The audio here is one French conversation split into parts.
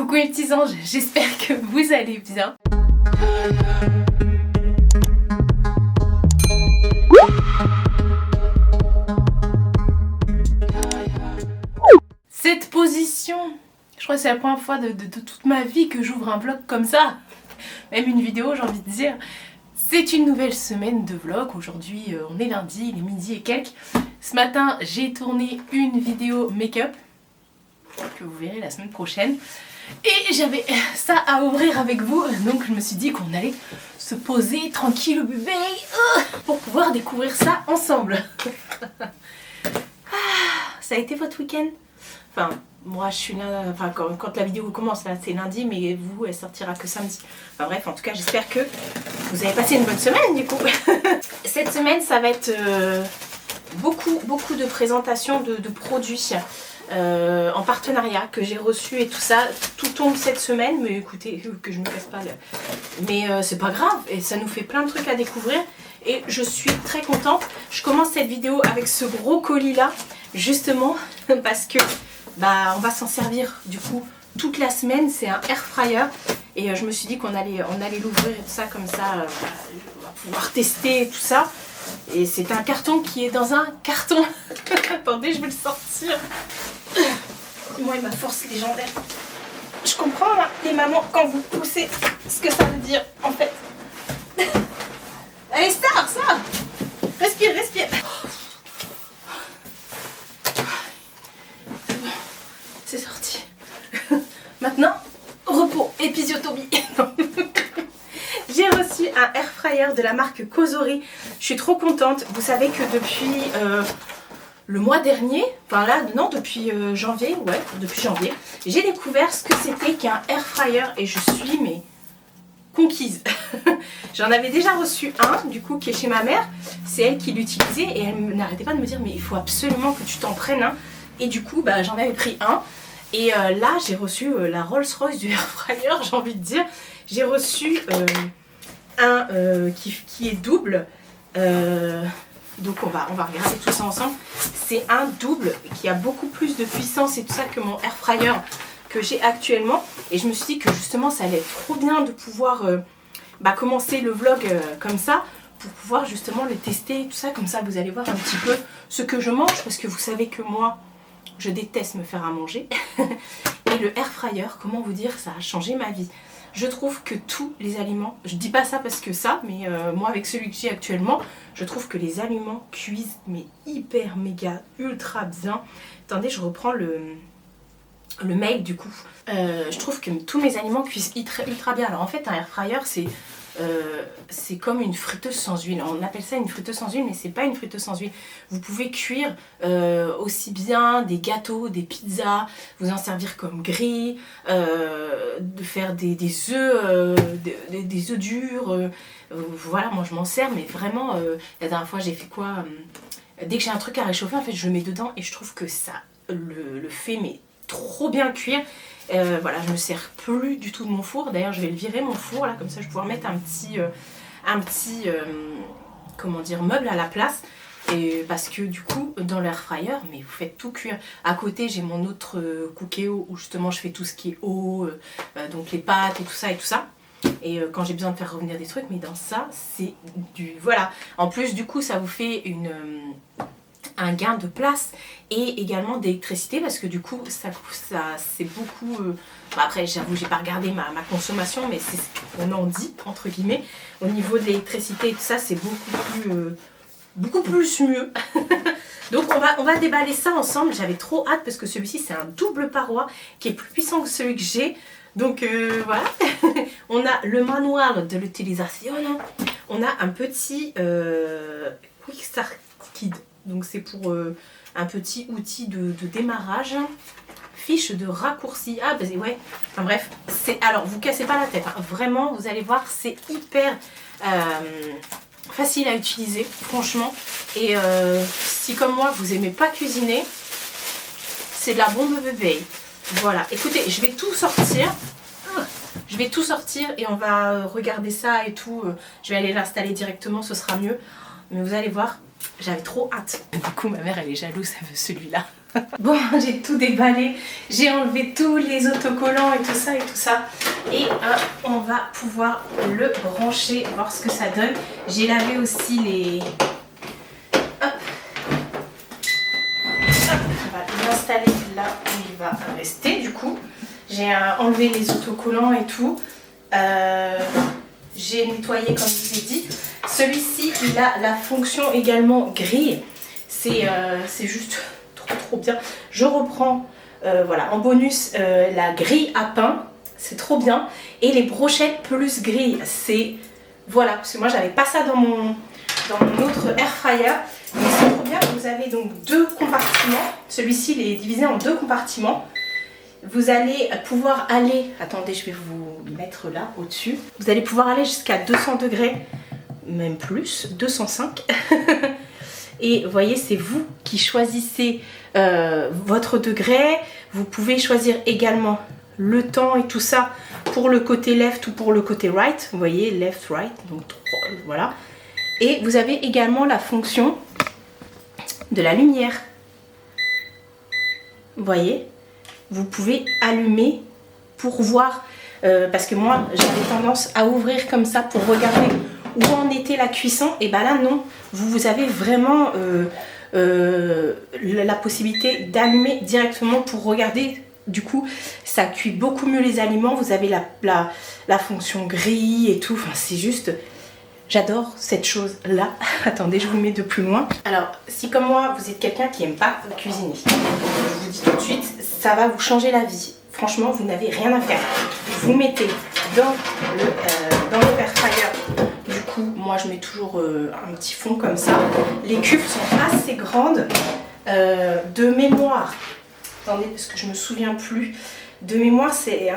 Coucou les petits anges, j'espère que vous allez bien. Cette position, je crois que c'est la première fois de toute ma vie que j'ouvre un vlog comme ça. Même une vidéo, j'ai envie de dire. C'est une nouvelle semaine de vlog. Aujourd'hui, on est lundi, il est midi et quelques. Ce matin, j'ai tourné une vidéo make-up que vous verrez la semaine prochaine. Et j'avais ça à ouvrir avec vous, donc je me suis dit qu'on allait se poser tranquille au bébé pour pouvoir découvrir ça ensemble. Ça a été votre week-end? Enfin, moi je suis là, enfin quand la vidéo commence là c'est lundi, mais vous elle sortira que samedi. Enfin bref, en tout cas j'espère que vous avez passé une bonne semaine du coup. Cette semaine ça va être beaucoup de présentations de produits. En partenariat que j'ai reçu et tout ça, tout tombe cette semaine, mais écoutez, que je me casse pas là. Mais c'est pas grave, et ça nous fait plein de trucs à découvrir et je suis très contente. Je commence cette vidéo avec ce gros colis là, justement parce que bah on va s'en servir du coup toute la semaine. C'est un air fryer et je me suis dit qu'on allait l'ouvrir et tout ça, comme ça on va pouvoir tester tout ça. Et c'est un carton qui est dans un carton. Attendez, je vais le sortir. Moi et ma force légendaire. Je comprends là, les mamans, quand vous poussez, ce que ça veut dire en fait. Allez, Star, ça. Respire, respire. C'est bon, c'est sorti. Maintenant, repos, épisiotomie. J'ai reçu un air fryer de la marque Cosori. Je suis trop contente. Vous savez que depuis le mois dernier, enfin là, non, depuis janvier, ouais, depuis janvier, j'ai découvert ce que c'était qu'un air fryer et je suis mais conquise. J'en avais déjà reçu un, du coup, qui est chez ma mère. C'est elle qui l'utilisait et elle n'arrêtait pas de me dire mais il faut absolument que tu t'en prennes un. Et du coup, bah, j'en avais pris un. Et là, j'ai reçu la Rolls-Royce du air fryer, j'ai envie de dire. J'ai reçu un qui est double. Donc on va regarder tout ça ensemble. C'est un double qui a beaucoup plus de puissance et tout ça que mon air fryer que j'ai actuellement. Et je me suis dit que justement ça allait être trop bien de pouvoir commencer le vlog comme ça, pour pouvoir justement le tester et tout ça. Comme ça vous allez voir un petit peu ce que je mange, parce que vous savez que moi je déteste me faire à manger. Et le air fryer, comment vous dire, ça a changé ma vie. Je trouve que tous les aliments, je dis pas ça parce que ça, mais moi avec celui que j'ai actuellement, je trouve que les aliments cuisent mais hyper méga ultra bien. Attendez, je reprends le mail du coup. Je trouve que tous mes aliments cuisent ultra bien. Alors en fait un air fryer c'est comme une friteuse sans huile. On appelle ça une friteuse sans huile, mais c'est pas une friteuse sans huile. Vous pouvez cuire aussi bien des gâteaux, des pizzas, vous en servir comme grille, de faire des œufs, des œufs durs. Voilà, moi je m'en sers, mais vraiment, la dernière fois j'ai fait quoi, dès que j'ai un truc à réchauffer, en fait je le mets dedans et je trouve que ça le fait mais trop bien cuire. Voilà, je me sers plus du tout de mon four. D'ailleurs je vais le virer mon four là, comme ça je vais pouvoir mettre un petit comment dire, meuble à la place. Et parce que du coup dans l'air fryer, mais vous faites tout cuire. À côté j'ai mon autre Cookéo où justement je fais tout ce qui est eau, donc les pâtes et tout ça. Et quand j'ai besoin de faire revenir des trucs, mais dans ça c'est du... Voilà. En plus du coup ça vous fait un gain de place et également d'électricité, parce que du coup ça c'est beaucoup après j'avoue j'ai pas regardé ma consommation, mais c'est ce qu'on en dit entre guillemets au niveau de l'électricité et tout ça, c'est beaucoup plus mieux. Donc on va déballer ça ensemble. J'avais trop hâte parce que celui-ci c'est un double paroi qui est plus puissant que celui que j'ai. Donc voilà. On a le manuel de l'utilisation, on a un petit Quick Start Kit. Donc c'est pour un petit outil de démarrage. Fiche de raccourci. Ah bah ouais. Enfin bref. Alors vous cassez pas la tête. Hein. Vraiment, vous allez voir, c'est hyper facile à utiliser, franchement. Et si comme moi vous aimez pas cuisiner, c'est de la bombe bébé. Voilà. Écoutez, je vais tout sortir. Je vais tout sortir et on va regarder ça et tout. Je vais aller l'installer directement, ce sera mieux. Mais vous allez voir. J'avais trop hâte. Du coup ma mère elle est jalouse, elle veut celui-là. Bon, j'ai tout déballé, j'ai enlevé tous les autocollants et tout ça et tout ça. Et on va pouvoir le brancher, voir ce que ça donne. J'ai lavé aussi les... Hop. Hop. On va l'installer là où il va rester du coup. J'ai enlevé les autocollants et tout. J'ai nettoyé comme je vous ai dit. Celui-ci, il a la fonction également grille. C'est juste trop bien. Je reprends voilà, en bonus la grille à pain. C'est trop bien. Et les brochettes plus grille. C'est... Voilà, parce que moi j'avais pas ça dans mon autre air fryer. Mais c'est trop bien. Vous avez donc 2 compartiments. Celui-ci, il est divisé en 2 compartiments. Vous allez pouvoir aller... Attendez, je vais vous mettre là, au-dessus. Vous allez pouvoir aller jusqu'à 200 degrés. Même plus, 205. Et vous voyez, c'est vous qui choisissez votre degré. Vous pouvez choisir également le temps et tout ça pour le côté left ou pour le côté right. Vous voyez, left, right, donc voilà. Et vous avez également la fonction de la lumière. Vous voyez, vous pouvez allumer pour voir, parce que moi j'avais tendance à ouvrir comme ça pour regarder où en était la cuisson. Et ben là non, vous avez vraiment la possibilité d'allumer directement pour regarder. Du coup ça cuit beaucoup mieux les aliments. Vous avez la fonction grille et tout, enfin c'est juste... J'adore cette chose là. Attendez, je vous mets de plus loin. Alors si comme moi vous êtes quelqu'un qui n'aime pas cuisiner, je vous dis tout de suite, ça va vous changer la vie. Franchement, vous n'avez rien à faire. Vous mettez dans le air fryer. Du coup, moi je mets toujours un petit fond comme ça. Les cuves sont assez grandes. De mémoire, attendez parce que je me souviens plus. De mémoire, c'est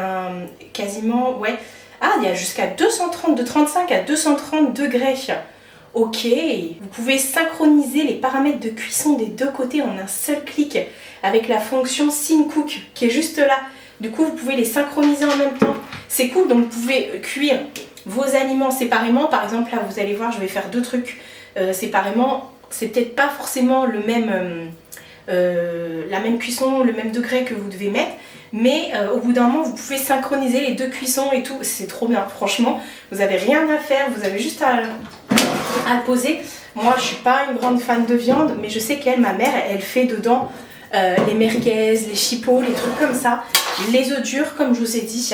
quasiment, ouais. Ah, il y a jusqu'à 230, de 35 à 230 degrés. Ok, vous pouvez synchroniser les paramètres de cuisson des 2 côtés en un seul clic avec la fonction Sync Cook qui est juste là. Du coup, vous pouvez les synchroniser en même temps. C'est cool, donc vous pouvez cuire vos aliments séparément. Par exemple, là, vous allez voir, je vais faire 2 trucs séparément. C'est peut-être pas forcément le même, la même cuisson, le même degré que vous devez mettre. Mais au bout d'un moment, vous pouvez synchroniser les 2 cuissons et tout. C'est trop bien, franchement. Vous n'avez rien à faire, vous avez juste à le poser. Moi, je suis pas une grande fan de viande, mais je sais qu'elle, ma mère, elle fait dedans les merguez, les chipots, les trucs comme ça. Les œufs durs, comme je vous ai dit,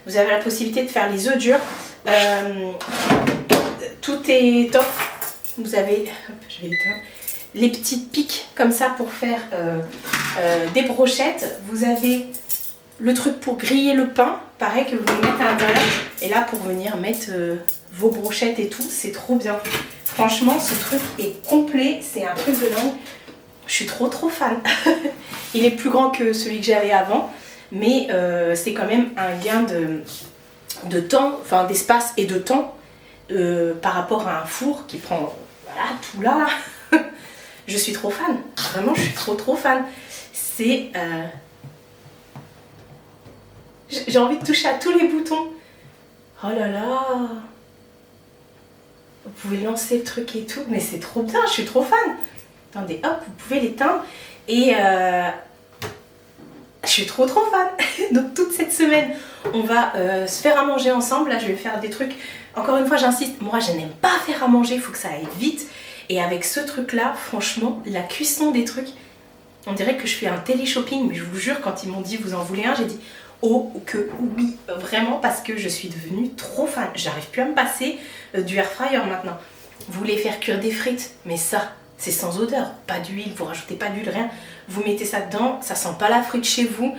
vous avez la possibilité de faire les œufs durs. Tout est top. Vous avez, hop, je vais éteindre, les petites piques comme ça pour faire des brochettes. Vous avez le truc pour griller le pain, pareil que vous mettez à l'intérieur. Et là pour venir mettre vos brochettes et tout, c'est trop bien. Franchement, ce truc est complet, c'est un truc de dingue. Je suis trop fan. Il est plus grand que celui que j'avais avant, mais c'est quand même un gain de temps, enfin d'espace et de temps par rapport à un four qui prend voilà, tout là. Je suis trop fan, vraiment je suis trop fan. C'est... J'ai envie de toucher à tous les boutons. Oh là là. Vous pouvez lancer le truc et tout, mais c'est trop bien, je suis trop fan. Attendez, hop, vous pouvez l'éteindre. Et je suis trop fan. Donc toute cette semaine, on va se faire à manger ensemble. Là, je vais faire des trucs. Encore une fois, j'insiste, moi je n'aime pas faire à manger, il faut que ça aille vite. Et avec ce truc-là, franchement, la cuisson des trucs, on dirait que je fais un télé-shopping. Mais je vous jure, quand ils m'ont dit vous en voulez un, j'ai dit oh que oui, vraiment, parce que je suis devenue trop fan. J'arrive plus à me passer du air fryer maintenant. Vous voulez faire cuire des frites, mais ça, c'est sans odeur, pas d'huile, vous rajoutez pas d'huile, rien. Vous mettez ça dedans, ça sent pas la frite chez vous.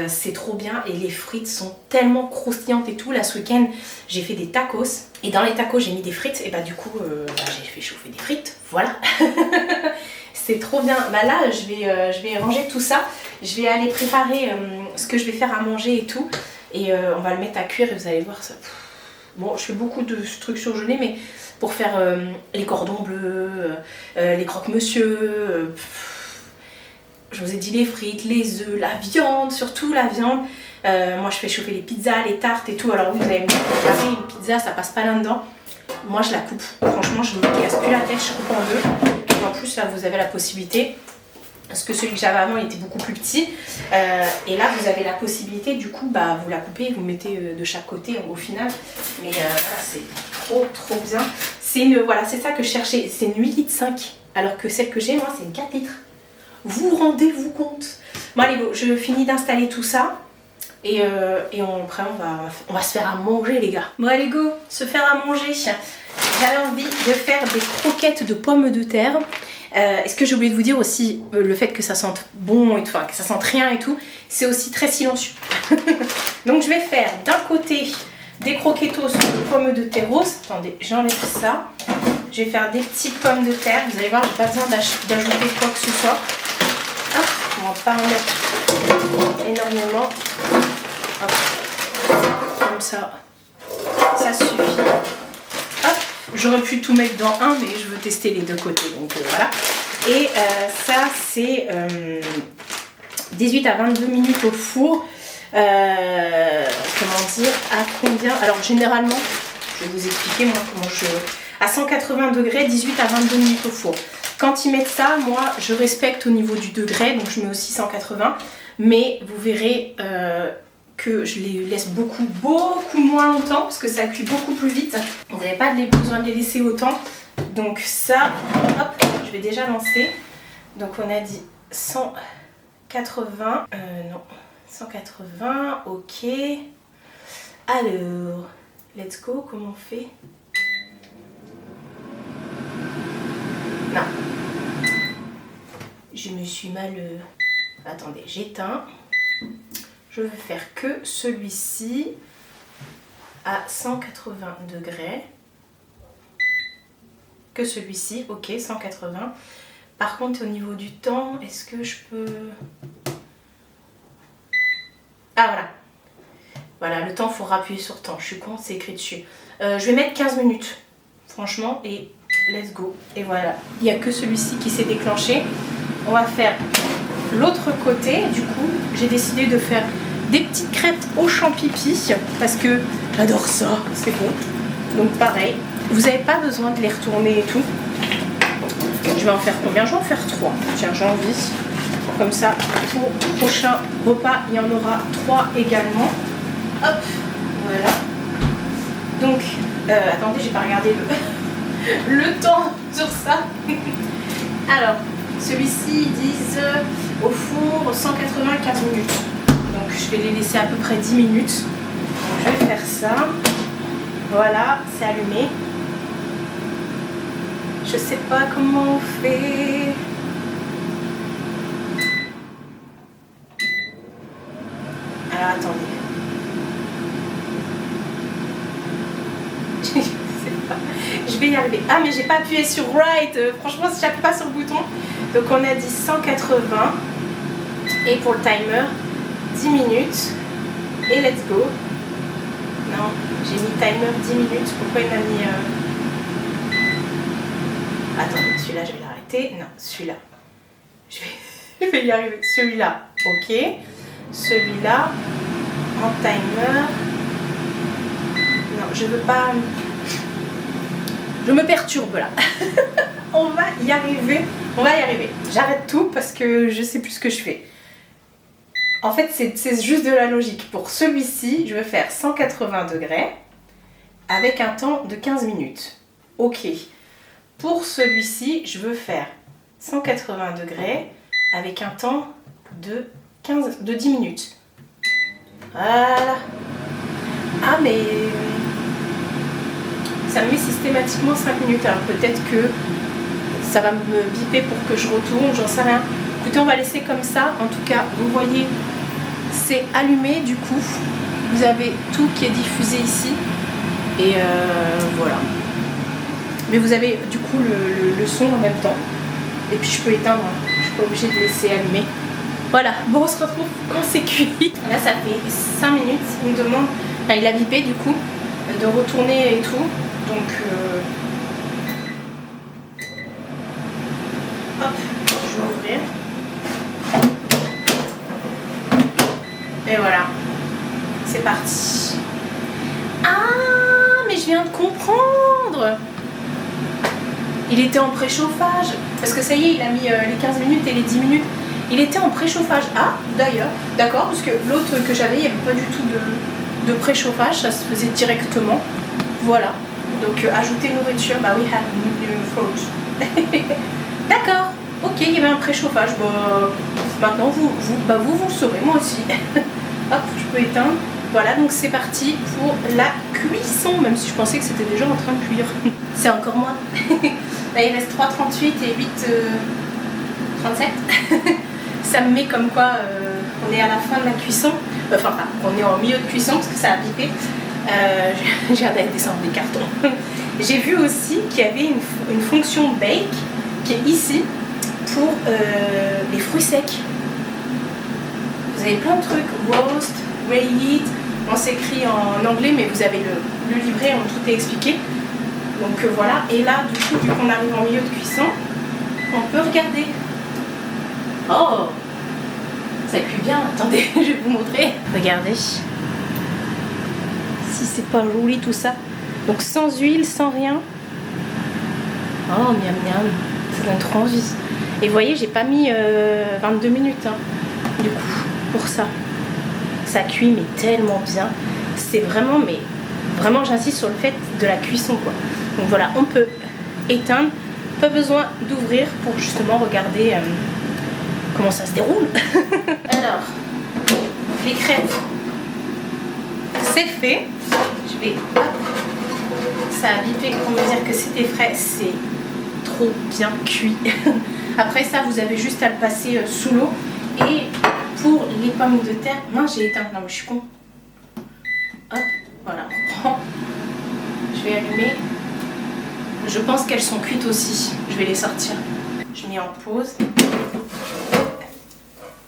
C'est trop bien et les frites sont tellement croustillantes et tout. Là ce week-end j'ai fait des tacos et dans les tacos j'ai mis des frites et bah du coup j'ai fait chauffer des frites, voilà. C'est trop bien. Bah là je vais ranger tout ça, je vais aller préparer ce que je vais faire à manger et tout et on va le mettre à cuire et vous allez voir ça. Bon, je fais beaucoup de trucs surgelés mais pour faire les cordons bleus, les croque-monsieur, je vous ai dit les frites, les œufs, la viande, surtout la viande. Moi je fais chauffer les pizzas, les tartes et tout. Alors vous allez me dire, une pizza ça passe pas là-dedans. Moi je la coupe. Franchement je ne me casse plus la tête, je coupe en deux. Et en plus là vous avez la possibilité parce que celui que j'avais avant il était beaucoup plus petit. Et là vous avez la possibilité du coup vous la coupez, vous mettez de chaque côté au final. Mais voilà, c'est trop bien. C'est une, voilà, c'est ça que je cherchais, c'est une 8,5 litres alors que celle que j'ai moi c'est une 4 litres. Vous rendez-vous compte? Bon allez, je finis d'installer tout ça. Et après on va se faire à manger les gars. Bon allez go, se faire à manger. J'avais envie de faire des croquettes de pommes de terre. Est-ce que j'ai oublié de vous dire aussi le fait que ça sente bon et tout, enfin que ça sente rien et tout, c'est aussi très silencieux. Donc je vais faire d'un côté des croquettos de pommes de terre roses. Attendez, j'enlève ça. Je vais faire des petites pommes de terre. Vous allez voir, j'ai pas besoin d'ajouter quoi que ce soit. Hop, on va pas en mettre énormément. Hop. Comme ça, ça suffit. Hop, j'aurais pu tout mettre dans un, mais je veux tester les deux côtés, donc voilà. Et ça, c'est 18 à 22 minutes au four. Comment dire, à combien? Alors généralement, je vais vous expliquer moi comment je... À 180 degrés, 18 à 22 minutes au four. Quand ils mettent ça, moi je respecte au niveau du degré, donc je mets aussi 180. Mais vous verrez que je les laisse beaucoup moins longtemps parce que ça cuit beaucoup plus vite. Vous n'avez pas besoin de les laisser autant. Donc ça, hop, je vais déjà lancer. Donc on a dit 180, non, 180, ok. Alors, let's go, comment on fait? Non, je me suis mal... Attendez, j'éteins. Je vais faire que celui-ci à 180 degrés. Que celui-ci, ok, 180. Par contre, au niveau du temps, est-ce que je peux... Ah, voilà. Voilà, le temps, il faut appuyer sur temps. Je suis con, c'est écrit dessus. Je vais mettre 15 minutes, franchement, et let's go. Et voilà, il n'y a que celui-ci qui s'est déclenché. On va faire l'autre côté. Du coup, j'ai décidé de faire des petites crêpes au champipi parce que j'adore ça, c'est bon. Donc pareil, vous n'avez pas besoin de les retourner et tout. Je vais en faire combien? Je vais en faire 3. Tiens, j'ai envie. Comme ça, pour le prochain repas, il y en aura 3 également. Hop, voilà. Donc, attendez, j'ai pas regardé le temps sur ça. Alors, celui-ci, ils disent au four 195 minutes. Donc, je vais les laisser à peu près 10 minutes. Donc, je vais faire ça. Voilà, c'est allumé. Je sais pas comment on fait. Alors, attendez. Je sais pas. Je vais y arriver. Ah, mais j'ai pas appuyé sur right. Franchement, si j'appuie pas sur le bouton. Donc, on a dit 180. Et pour le timer, 10 minutes. Et let's go. Non, j'ai mis timer 10 minutes. Pourquoi il m'a mis... Attendez, celui-là, je vais l'arrêter. Non, celui-là. Je vais y arriver. Celui-là, ok. Celui-là, en timer. Non, je veux pas... Je me perturbe là. On va y arriver. On va y arriver. J'arrête tout parce que je sais plus ce que je fais. En fait, c'est juste de la logique. Pour celui-ci, je vais faire 180 degrés avec un temps de 15 minutes. Ok. Pour celui-ci, je veux faire 180 degrés avec un temps de 10 minutes. Voilà. Ah, mais ça me met systématiquement 5 minutes. Alors peut-être que ça va me biper pour que je retourne, j'en sais rien. Écoutez, on va laisser comme ça. En tout cas, vous voyez, c'est allumé du coup. Vous avez tout qui est diffusé ici. Et voilà. Mais vous avez du coup le son en même temps. Et puis je peux éteindre, je suis pas obligée de laisser allumer. Voilà, bon, on se retrouve quand c'est cuit. Là ça fait 5 minutes, il me demande, enfin, il a bipé du coup, de retourner et tout. Donc hop, je vais ouvrir. Et voilà, c'est parti. Ah, mais je viens de comprendre. Il était en préchauffage. Parce que ça y est, il a mis les 15 minutes et les 10 minutes. Il était en préchauffage. Ah, d'ailleurs, d'accord, parce que l'autre que j'avais, il n'y avait pas du tout de préchauffage, ça se faisait directement. Voilà. Donc ajouter nourriture, bah oui, have new fruit. D'accord, ok, il y avait un préchauffage. Bah, maintenant vous le saurez, moi aussi. Hop, je peux éteindre. Voilà, donc c'est parti pour la cuisson, même si je pensais que c'était déjà en train de cuire. C'est encore moins. Là, il reste 3,38 et 8,37. Ça me met comme quoi on est à la fin de la cuisson. Enfin, on est en milieu de cuisson parce que ça a bipé. J'ai hâte d'aller descendre des cartons. J'ai vu aussi qu'il y avait une fonction bake qui est ici pour les fruits secs. Vous avez plein de trucs, roast, reheat, on s'écrit en anglais mais vous avez le livret où tout est expliqué. Donc voilà, et là du coup vu qu'on arrive en milieu de cuisson, on peut regarder. Oh, ça cuit bien, attendez, je vais vous montrer. Regardez. Si c'est pas joli tout ça. Donc sans huile, sans rien. Oh miam miam, ça donne trop envie. Et vous voyez, j'ai pas mis 22 minutes hein, du coup pour ça. Ça cuit mais tellement bien. C'est vraiment, mais vraiment j'insiste sur le fait de la cuisson quoi. Donc voilà, on peut éteindre, pas besoin d'ouvrir pour justement regarder comment ça se déroule. Alors, les crêpes, c'est fait. Je vais, hop, ça a bipé pour me dire que c'était frais, c'est trop bien cuit. Après ça, vous avez juste à le passer sous l'eau. Et pour les pommes de terre, non j'ai éteint, non mais je suis con. Hop, voilà, on reprend. Je vais allumer. Je pense qu'elles sont cuites aussi. Je vais les sortir. Je mets en pause.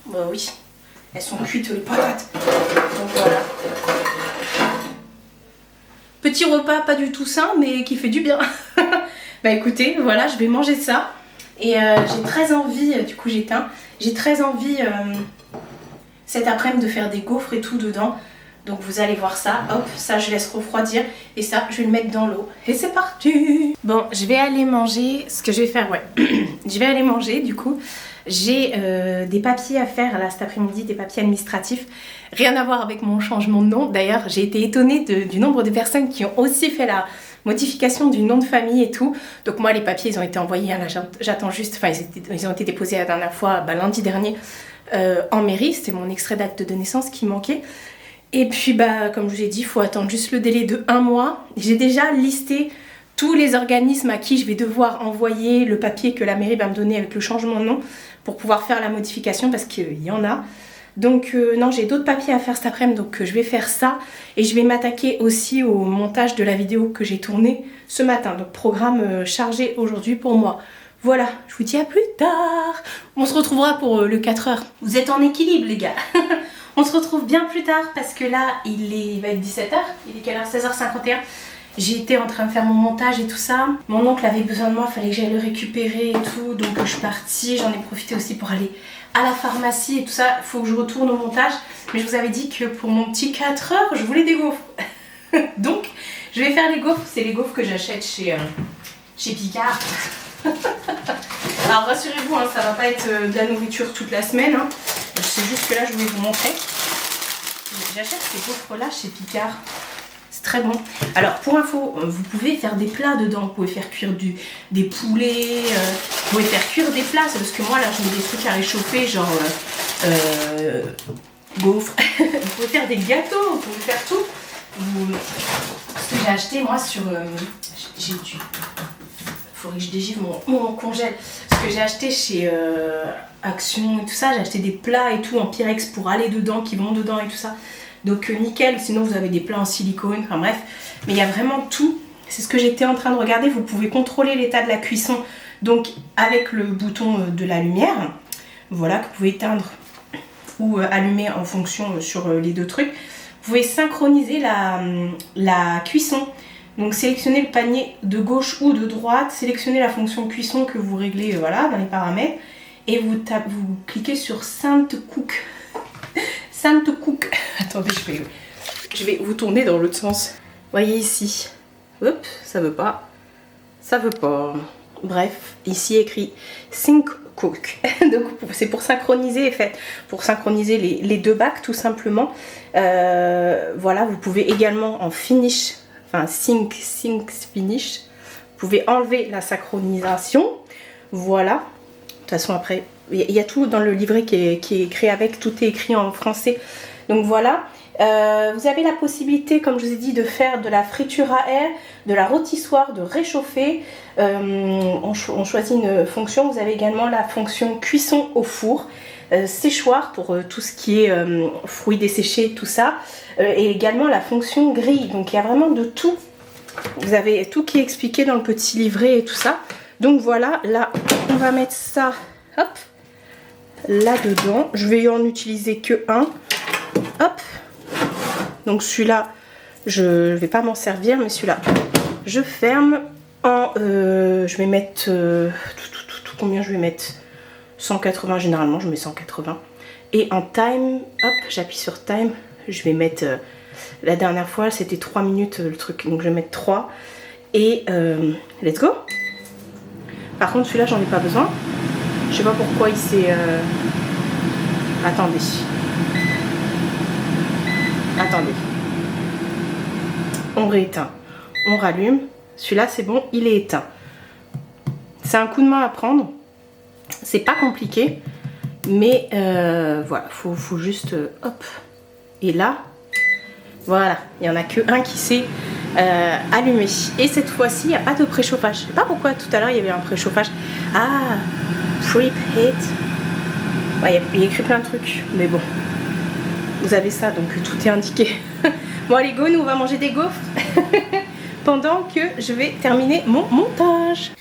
Bah oui, elles sont cuites les patates. Donc voilà. Petit repas pas du tout sain, mais qui fait du bien. Bah écoutez, voilà, je vais manger ça. Et j'ai très envie, du coup j'éteins. J'ai très envie cet après-midi de faire des gaufres et tout dedans. Donc vous allez voir ça, hop, ça je laisse refroidir et ça je vais le mettre dans l'eau. Et c'est parti. Bon, je vais aller manger, ce que je vais faire, ouais. Je vais aller manger du coup. J'ai des papiers à faire là cet après-midi, des papiers administratifs. Rien à voir avec mon changement de nom. D'ailleurs, j'ai été étonnée du nombre de personnes qui ont aussi fait la modification du nom de famille et tout. Donc moi les papiers ils ont été envoyés, là j'attends juste, enfin ils ont été déposés la dernière fois, lundi dernier en mairie. C'était mon extrait d'acte de naissance qui manquait. Et puis bah comme je vous ai dit, il faut attendre juste le délai de 1 mois. J'ai déjà listé tous les organismes à qui je vais devoir envoyer le papier que la mairie va me donner avec le changement de nom pour pouvoir faire la modification parce qu'il y en a. Donc non, j'ai d'autres papiers à faire cet après-midi, donc je vais faire ça. Et je vais m'attaquer aussi au montage de la vidéo que j'ai tournée ce matin. Donc programme chargé aujourd'hui pour moi. Voilà, je vous dis à plus tard. On se retrouvera pour le 4 heures. Vous êtes en équilibre les gars. On se retrouve bien plus tard parce que là, il va être 17 h. Il est quelle heure? 16h51. J'étais en train de faire mon montage et tout ça. Mon oncle avait besoin de moi, il fallait que j'aille le récupérer et tout. Donc je suis partie, j'en ai profité aussi pour aller à la pharmacie et tout ça. Il faut que je retourne au montage. Mais je vous avais dit que pour mon petit 4 heures, je voulais des gaufres. Donc je vais faire les gaufres. C'est les gaufres que j'achète chez Picard. Alors rassurez-vous, hein, ça va pas être de la nourriture toute la semaine. Hein. C'est juste que là, je voulais vous montrer. J'achète ces gaufres là chez Picard. C'est très bon. Alors pour info, vous pouvez faire des plats dedans. Vous pouvez faire cuire des poulets. Vous pouvez faire cuire des plats. C'est parce que moi là, je mets des trucs à réchauffer, genre gaufres. Vous pouvez faire des gâteaux. Vous pouvez faire tout. Ce que j'ai acheté moi sur... j'ai dû... Faudrait que je dégivre mon congèle. Ce que j'ai acheté chez Action et tout ça, j'ai acheté des plats et tout en Pyrex pour aller dedans, qui vont dedans et tout ça. Donc nickel, sinon vous avez des plats en silicone, enfin bref. Mais il y a vraiment tout. C'est ce que j'étais en train de regarder. Vous pouvez contrôler l'état de la cuisson donc avec le bouton de la lumière. Voilà, que vous pouvez éteindre ou allumer en fonction sur les deux trucs. Vous pouvez synchroniser la cuisson. Donc sélectionnez le panier de gauche ou de droite, sélectionnez la fonction cuisson que vous réglez voilà, dans les paramètres et vous cliquez sur Send to Cook. Send to Cook. Attendez, je vais vous tourner dans l'autre sens. Voyez ici. Hop, ça veut pas. Ça veut pas. Bref, ici écrit Sync cook. Donc c'est pour synchroniser, pour synchroniser les deux bacs tout simplement. Voilà, vous pouvez également en finish, enfin sync finish, vous pouvez enlever la synchronisation. Voilà. De toute façon après, il y a tout dans le livret qui est écrit avec, tout est écrit en français. Donc voilà. Vous avez la possibilité, comme je vous ai dit, de faire de la friture à air, de la rôtissoire, de réchauffer. On choisit une fonction. Vous avez également la fonction cuisson au four, séchoir pour tout ce qui est fruits desséchés, tout ça. Et également la fonction grille. Donc il y a vraiment de tout. Vous avez tout qui est expliqué dans le petit livret et tout ça. Donc voilà, là on va mettre ça, hop, là-dedans. Je vais en utiliser que un. Hop. Donc celui-là, je vais pas m'en servir, mais celui-là, je ferme en... je vais mettre... combien je vais mettre? 180, généralement, je mets 180. Et en time, hop, j'appuie sur time. Je vais mettre... la dernière fois, c'était 3 minutes le truc. Donc je vais mettre 3. Et let's go. Par contre, celui-là, j'en ai pas besoin. Je sais pas pourquoi il s'est... Attendez. Attendez. On rééteint. On rallume. Celui-là, c'est bon, il est éteint. C'est un coup de main à prendre. C'est pas compliqué. Mais voilà, faut juste... hop. Et là, voilà. Il n'y en a que un qui s'est allumé. Et cette fois-ci, il n'y a pas de préchauffage. Je sais pas pourquoi tout à l'heure, il y avait un préchauffage. Ah, preheat. Ouais, il y a écrit plein de trucs. Mais bon. Vous avez ça, donc tout est indiqué. Bon allez go, nous on va manger des gaufres pendant que je vais terminer mon montage.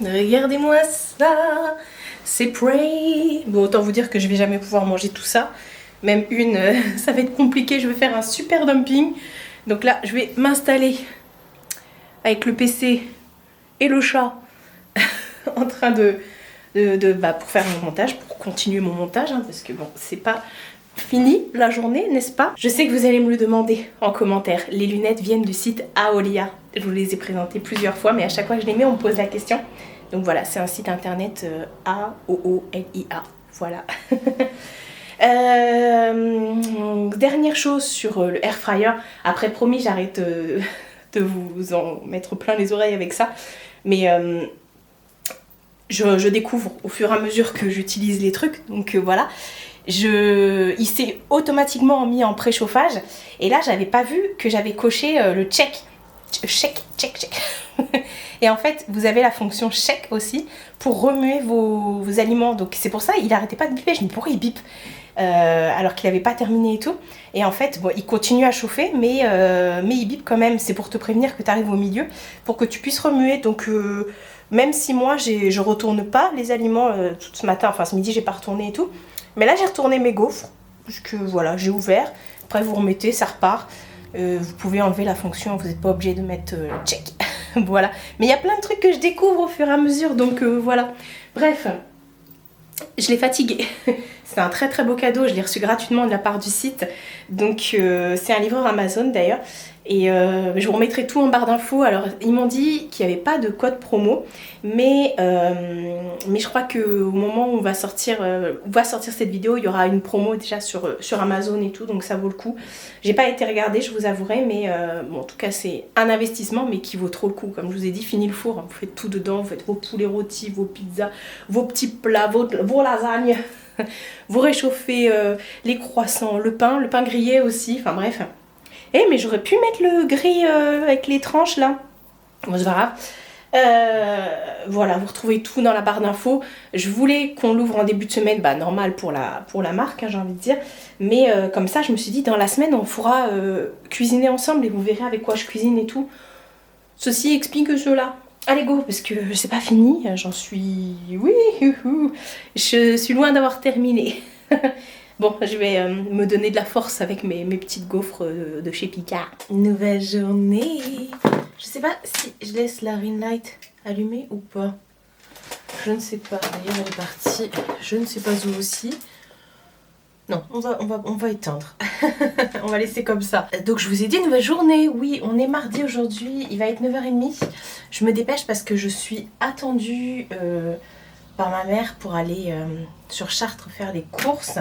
Regardez-moi ça, c'est prêt. Bon, autant vous dire que je vais jamais pouvoir manger tout ça. Même une, ça va être compliqué, je vais faire un super dumping. Donc là, je vais m'installer avec le PC et le chat en train pour faire mon montage, pour continuer mon montage, hein, parce que bon, c'est pas... fini la journée, n'est-ce pas? Je sais que vous allez me le demander en commentaire. Les lunettes viennent du site Aolia. Je vous les ai présentées plusieurs fois, mais à chaque fois que je les mets, on me pose la question. Donc voilà, c'est un site internet A-O-O-L-I-A. Voilà. Dernière chose sur le air fryer. Après, promis, j'arrête de vous en mettre plein les oreilles avec ça. Mais je découvre au fur et à mesure que j'utilise les trucs. Donc voilà. Il s'est automatiquement mis en préchauffage et là j'avais pas vu que j'avais coché le check. Et en fait vous avez la fonction check aussi pour remuer vos aliments, donc c'est pour ça il arrêtait pas de biper. Je me dis pourquoi il bip alors qu'il avait pas terminé et tout. Et en fait bon, il continue à chauffer mais il bip quand même. C'est pour te prévenir que tu arrives au milieu pour que tu puisses remuer. Donc même si moi je retourne pas les aliments tout ce matin, enfin ce midi j'ai pas retourné et tout. Mais là j'ai retourné mes gaufres, puisque voilà, j'ai ouvert. Après vous remettez, ça repart. Vous pouvez enlever la fonction, vous n'êtes pas obligé de mettre check. Voilà. Mais il y a plein de trucs que je découvre au fur et à mesure, donc voilà. Bref, je l'ai fatigué. C'est un très très beau cadeau, je l'ai reçu gratuitement de la part du site. Donc c'est un livreur Amazon d'ailleurs. Et je vous remettrai tout en barre d'infos. Alors ils m'ont dit qu'il n'y avait pas de code promo, mais je crois qu'au moment où on va sortir cette vidéo, il y aura une promo déjà sur Amazon et tout, donc ça vaut le coup. J'ai pas été regarder, je vous avouerai, mais bon, en tout cas c'est un investissement mais qui vaut trop le coup. Comme je vous ai dit, fini le four, hein, vous faites tout dedans, vous faites vos poulets rôtis, vos pizzas, vos petits plats, vos lasagnes, vous réchauffez les croissants, le pain grillé aussi, enfin bref. Eh mais j'aurais pu mettre le gris avec les tranches là. Bon c'est pas grave. Voilà, vous retrouvez tout dans la barre d'infos. Je voulais qu'on l'ouvre en début de semaine, bah normal pour la marque, hein, j'ai envie de dire. Mais comme ça je me suis dit dans la semaine on pourra cuisiner ensemble et vous verrez avec quoi je cuisine et tout. Ceci explique cela. Allez go, parce que c'est pas fini, j'en suis... Oui, je suis loin d'avoir terminé. Bon, je vais me donner de la force avec mes petites gaufres de chez Picard. Nouvelle journée. Je sais pas si je laisse la ring light allumée ou pas. Je ne sais pas. D'ailleurs, elle est partie. Je ne sais pas où aussi. Non, on va éteindre. On va laisser comme ça. Donc je vous ai dit nouvelle journée. Oui, on est mardi aujourd'hui. Il va être 9h30. Je me dépêche parce que je suis attendue par ma mère pour aller sur Chartres faire les courses.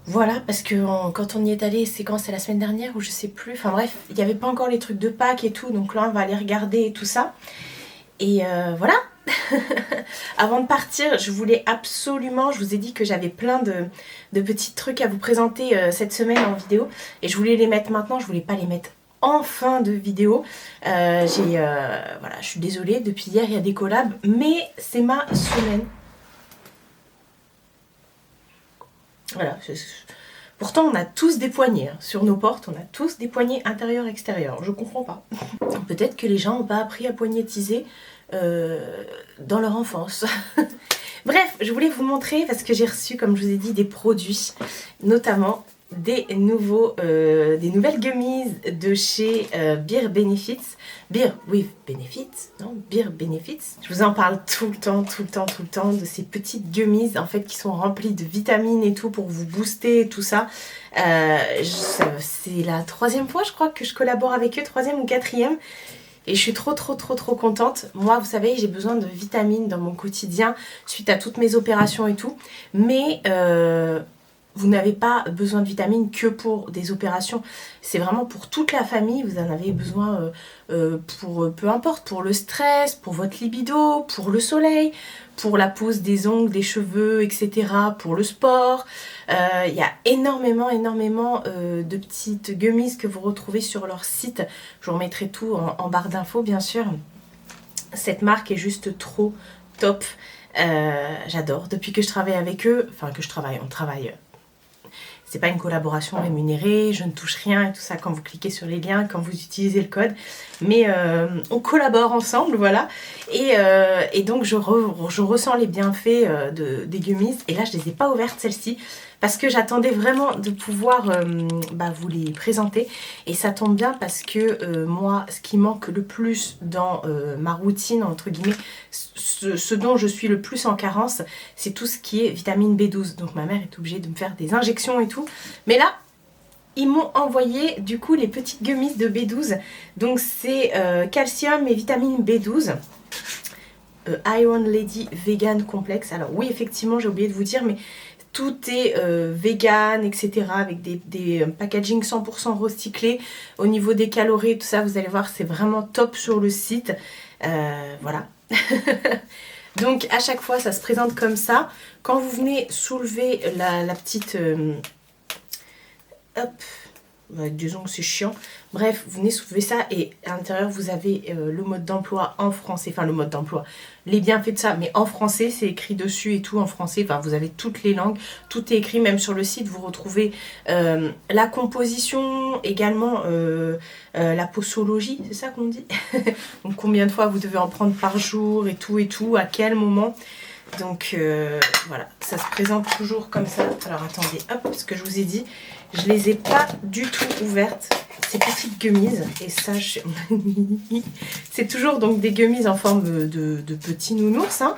Voilà, parce que quand on y est allé, c'est quand? C'est la semaine dernière ou je sais plus. Enfin bref, il n'y avait pas encore les trucs de Pâques et tout. Donc là, on va aller regarder et tout ça. Et voilà. Avant de partir, je voulais absolument... Je vous ai dit que j'avais plein de petits trucs à vous présenter cette semaine en vidéo. Et je voulais les mettre maintenant. Je voulais pas les mettre en fin de vidéo. Voilà, je suis désolée. Depuis hier, il y a des collabs. Mais c'est ma semaine. Voilà, pourtant on a tous des poignées hein. Sur nos portes, on a tous des poignées intérieur-extérieur, je comprends pas. Peut-être que les gens n'ont pas appris à poignétiser dans leur enfance. Bref, je voulais vous montrer parce que j'ai reçu, comme je vous ai dit, des produits, notamment des nouvelles gummies de chez Beer Benefits. Beer Benefits, non, Beer Benefits. Je vous en parle tout le temps de ces petites gummies en fait qui sont remplies de vitamines et tout pour vous booster et tout ça. C'est la 3e fois je crois que je collabore avec eux, 3e ou 4e. Et je suis trop contente. Moi, vous savez, j'ai besoin de vitamines dans mon quotidien suite à toutes mes opérations et tout. Mais vous n'avez pas besoin de vitamines que pour des opérations. C'est vraiment pour toute la famille. Vous en avez besoin pour peu importe, pour le stress, pour votre libido, pour le soleil, pour la pose des ongles, des cheveux, etc. Pour le sport. Il y a énormément de petites gummies que vous retrouvez sur leur site. Je vous remettrai tout en barre d'infos, bien sûr. Cette marque est juste trop top. J'adore. Depuis que je travaille avec eux, enfin que on travaille... C'est pas une collaboration rémunérée, je ne touche rien et tout ça quand vous cliquez sur les liens, quand vous utilisez le code. Mais on collabore ensemble, voilà. Et donc je ressens les bienfaits des gummies. Et là, je les ai pas ouvertes, celles-ci. Parce que j'attendais vraiment de pouvoir vous les présenter. Et ça tombe bien parce que moi, ce qui manque le plus dans ma routine, entre guillemets, ce dont je suis le plus en carence, c'est tout ce qui est vitamine B12. Donc ma mère est obligée de me faire des injections et tout. Mais là, ils m'ont envoyé du coup les petites gummies de B12. Donc c'est calcium et vitamine B12. Iron Lady Vegan Complex. Alors oui, effectivement, j'ai oublié de vous dire, mais... Tout est vegan, etc. Avec des packaging 100% recyclés. Au niveau des calories, tout ça, vous allez voir, c'est vraiment top sur le site. Voilà. Donc, à chaque fois, ça se présente comme ça. Quand vous venez soulever la petite... hop. Disons que c'est chiant. Bref, vous venez soulever ça et à l'intérieur vous avez le mode d'emploi en français. Enfin le mode d'emploi, les bienfaits de ça, mais en français, c'est écrit dessus et tout en français. Enfin vous avez toutes les langues, tout est écrit. Même sur le site vous retrouvez la composition, également la posologie, c'est ça qu'on dit. Donc combien de fois vous devez en prendre par jour et tout, à quel moment. Donc voilà, ça se présente toujours comme ça. Alors attendez, hop, ce que je vous ai dit, je les ai pas du tout ouvertes, ces petites gummies. Et ça, c'est toujours donc des gummies en forme de petits nounours, hein.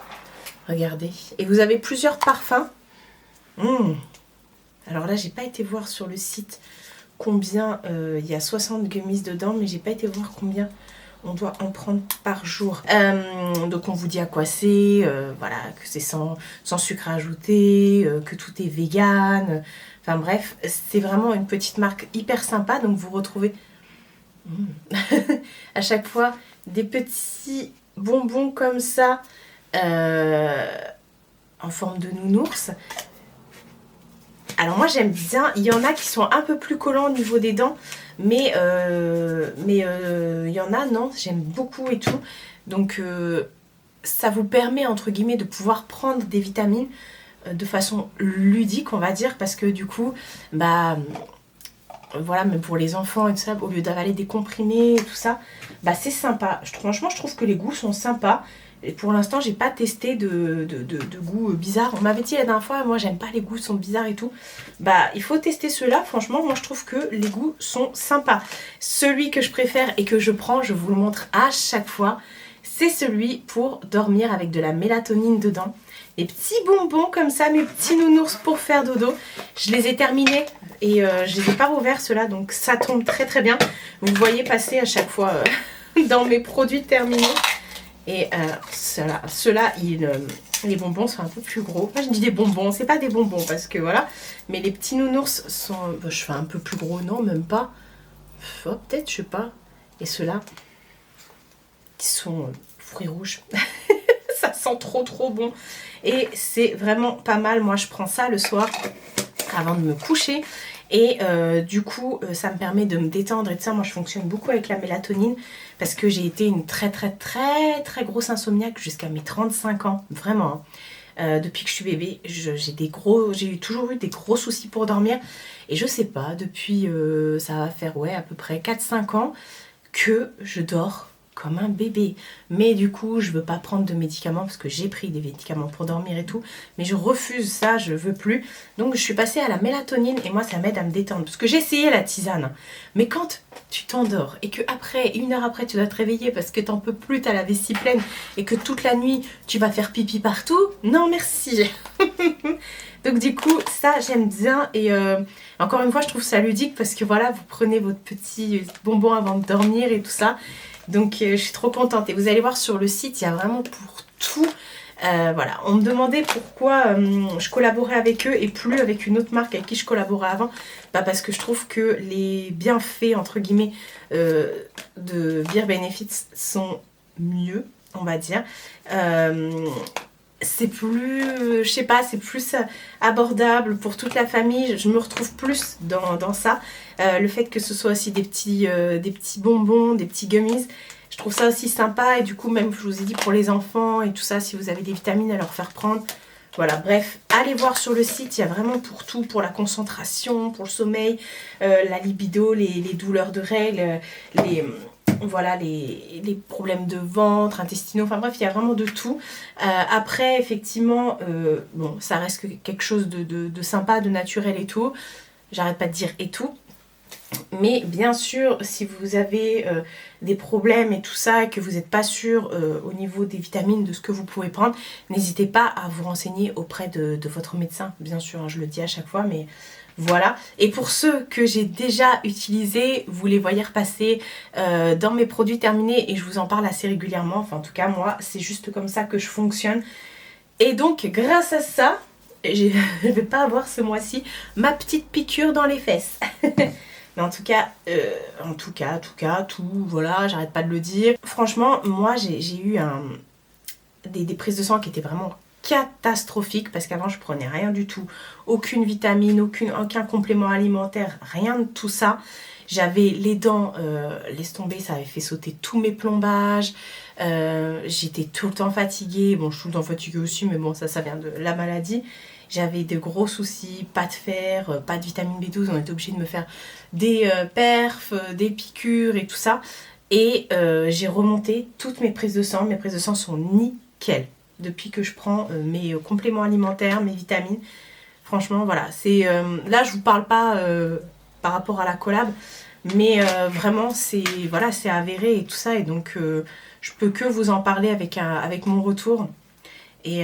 Regardez. Et vous avez plusieurs parfums. Alors là, j'ai pas été voir sur le site combien, il y a 60 gummies dedans, mais j'ai pas été voir combien on doit en prendre par jour. Donc on vous dit à quoi c'est, voilà, que c'est sans sucre ajouté, que tout est vegan. Enfin bref, c'est vraiment une petite marque hyper sympa. Donc vous retrouvez à chaque fois des petits bonbons comme ça en forme de nounours. Alors moi j'aime bien, il y en a qui sont un peu plus collants au niveau des dents, mais il y en a, non, j'aime beaucoup et tout. Donc ça vous permet entre guillemets de pouvoir prendre des vitamines de façon ludique, on va dire, parce que du coup, voilà, même pour les enfants et tout ça, au lieu d'avaler des comprimés et tout ça, c'est sympa. Franchement, je trouve que les goûts sont sympas. Et pour l'instant, j'ai pas testé de goûts bizarres. On m'avait dit la dernière fois, moi j'aime pas les goûts, sont bizarres et tout. Il faut tester ceux-là. Franchement, moi je trouve que les goûts sont sympas. Celui que je préfère et que je prends, je vous le montre à chaque fois, c'est celui pour dormir avec de la mélatonine dedans. Les petits bonbons comme ça, mes petits nounours pour faire dodo. Je les ai terminés et je les ai pas rouverts ceux-là, donc ça tombe très très bien. Vous voyez passer à chaque fois dans mes produits terminés. Et ceux-là, les bonbons sont un peu plus gros. Enfin, je dis des bonbons, c'est pas des bonbons parce que voilà. Mais les petits nounours sont, je fais un peu plus gros, non, même pas. Oh, peut-être, je sais pas. Et ceux-là, qui sont fruits rouges. Ça sent trop bon. Et c'est vraiment pas mal. Moi, je prends ça le soir avant de me coucher. Et du coup, ça me permet de me détendre et de ça. Moi, je fonctionne beaucoup avec la mélatonine parce que j'ai été une très grosse insomniaque jusqu'à mes 35 ans. Vraiment. Depuis que je suis bébé, j'ai toujours eu des gros soucis pour dormir. Et je sais pas, depuis, ça va faire à peu près 4-5 ans que je dors comme un bébé. Mais du coup, je veux pas prendre de médicaments parce que j'ai pris des médicaments pour dormir et tout. Mais je refuse ça, je veux plus. Donc je suis passée à la mélatonine et moi ça m'aide à me détendre. Parce que j'ai essayé la tisane. Mais quand tu t'endors et que après, 1 heure après, tu dois te réveiller parce que t'en peux plus, t'as la vessie pleine et que toute la nuit tu vas faire pipi partout, non merci. Donc du coup, ça j'aime bien et encore une fois je trouve ça ludique parce que voilà, vous prenez votre petit bonbon avant de dormir et tout ça. Donc je suis trop contente et vous allez voir sur le site, il y a vraiment pour tout. Voilà, on me demandait pourquoi je collaborais avec eux et plus avec une autre marque avec qui je collaborais avant. Bah parce que je trouve que les bienfaits entre guillemets de Beer Benefits sont mieux, on va dire. C'est plus, je sais pas, c'est plus abordable pour toute la famille. Je me retrouve plus dans ça. Le fait que ce soit aussi des petits bonbons, des petits gummies, je trouve ça aussi sympa. Et du coup, même, je vous ai dit, pour les enfants et tout ça, si vous avez des vitamines à leur faire prendre. Voilà, bref, allez voir sur le site, il y a vraiment pour tout, pour la concentration, pour le sommeil, la libido, les douleurs de règles, les problèmes de ventre, intestinaux, enfin bref, il y a vraiment de tout. Après, effectivement, bon, ça reste quelque chose de sympa, de naturel et tout. J'arrête pas de dire et tout. Mais bien sûr, si vous avez des problèmes et tout ça et que vous n'êtes pas sûr au niveau des vitamines, de ce que vous pouvez prendre, n'hésitez pas à vous renseigner auprès de votre médecin. Bien sûr, hein, je le dis à chaque fois, mais voilà. Et pour ceux que j'ai déjà utilisés, vous les voyez repasser dans mes produits terminés et je vous en parle assez régulièrement. Enfin, en tout cas, moi, c'est juste comme ça que je fonctionne. Et donc, grâce à ça, je ne vais pas avoir ce mois-ci ma petite piqûre dans les fesses. Mais en tout cas, voilà, j'arrête pas de le dire. Franchement, moi, j'ai eu des prises de sang qui étaient vraiment catastrophiques parce qu'avant, je prenais rien du tout. Aucune vitamine, aucun complément alimentaire, rien de tout ça. J'avais les dents, laisse tomber, ça avait fait sauter tous mes plombages. J'étais tout le temps fatiguée. Bon, je suis tout le temps fatiguée aussi, mais bon, ça vient de la maladie. J'avais de gros soucis, pas de fer, pas de vitamine B12. On était obligé de me faire des perfs, des piqûres et tout ça. Et j'ai remonté toutes mes prises de sang. Mes prises de sang sont nickel depuis que je prends mes compléments alimentaires, mes vitamines. Franchement, voilà. Là, je vous parle pas par rapport à la collab, mais vraiment, c'est avéré et tout ça. Et donc, je peux que vous en parler avec mon retour. Et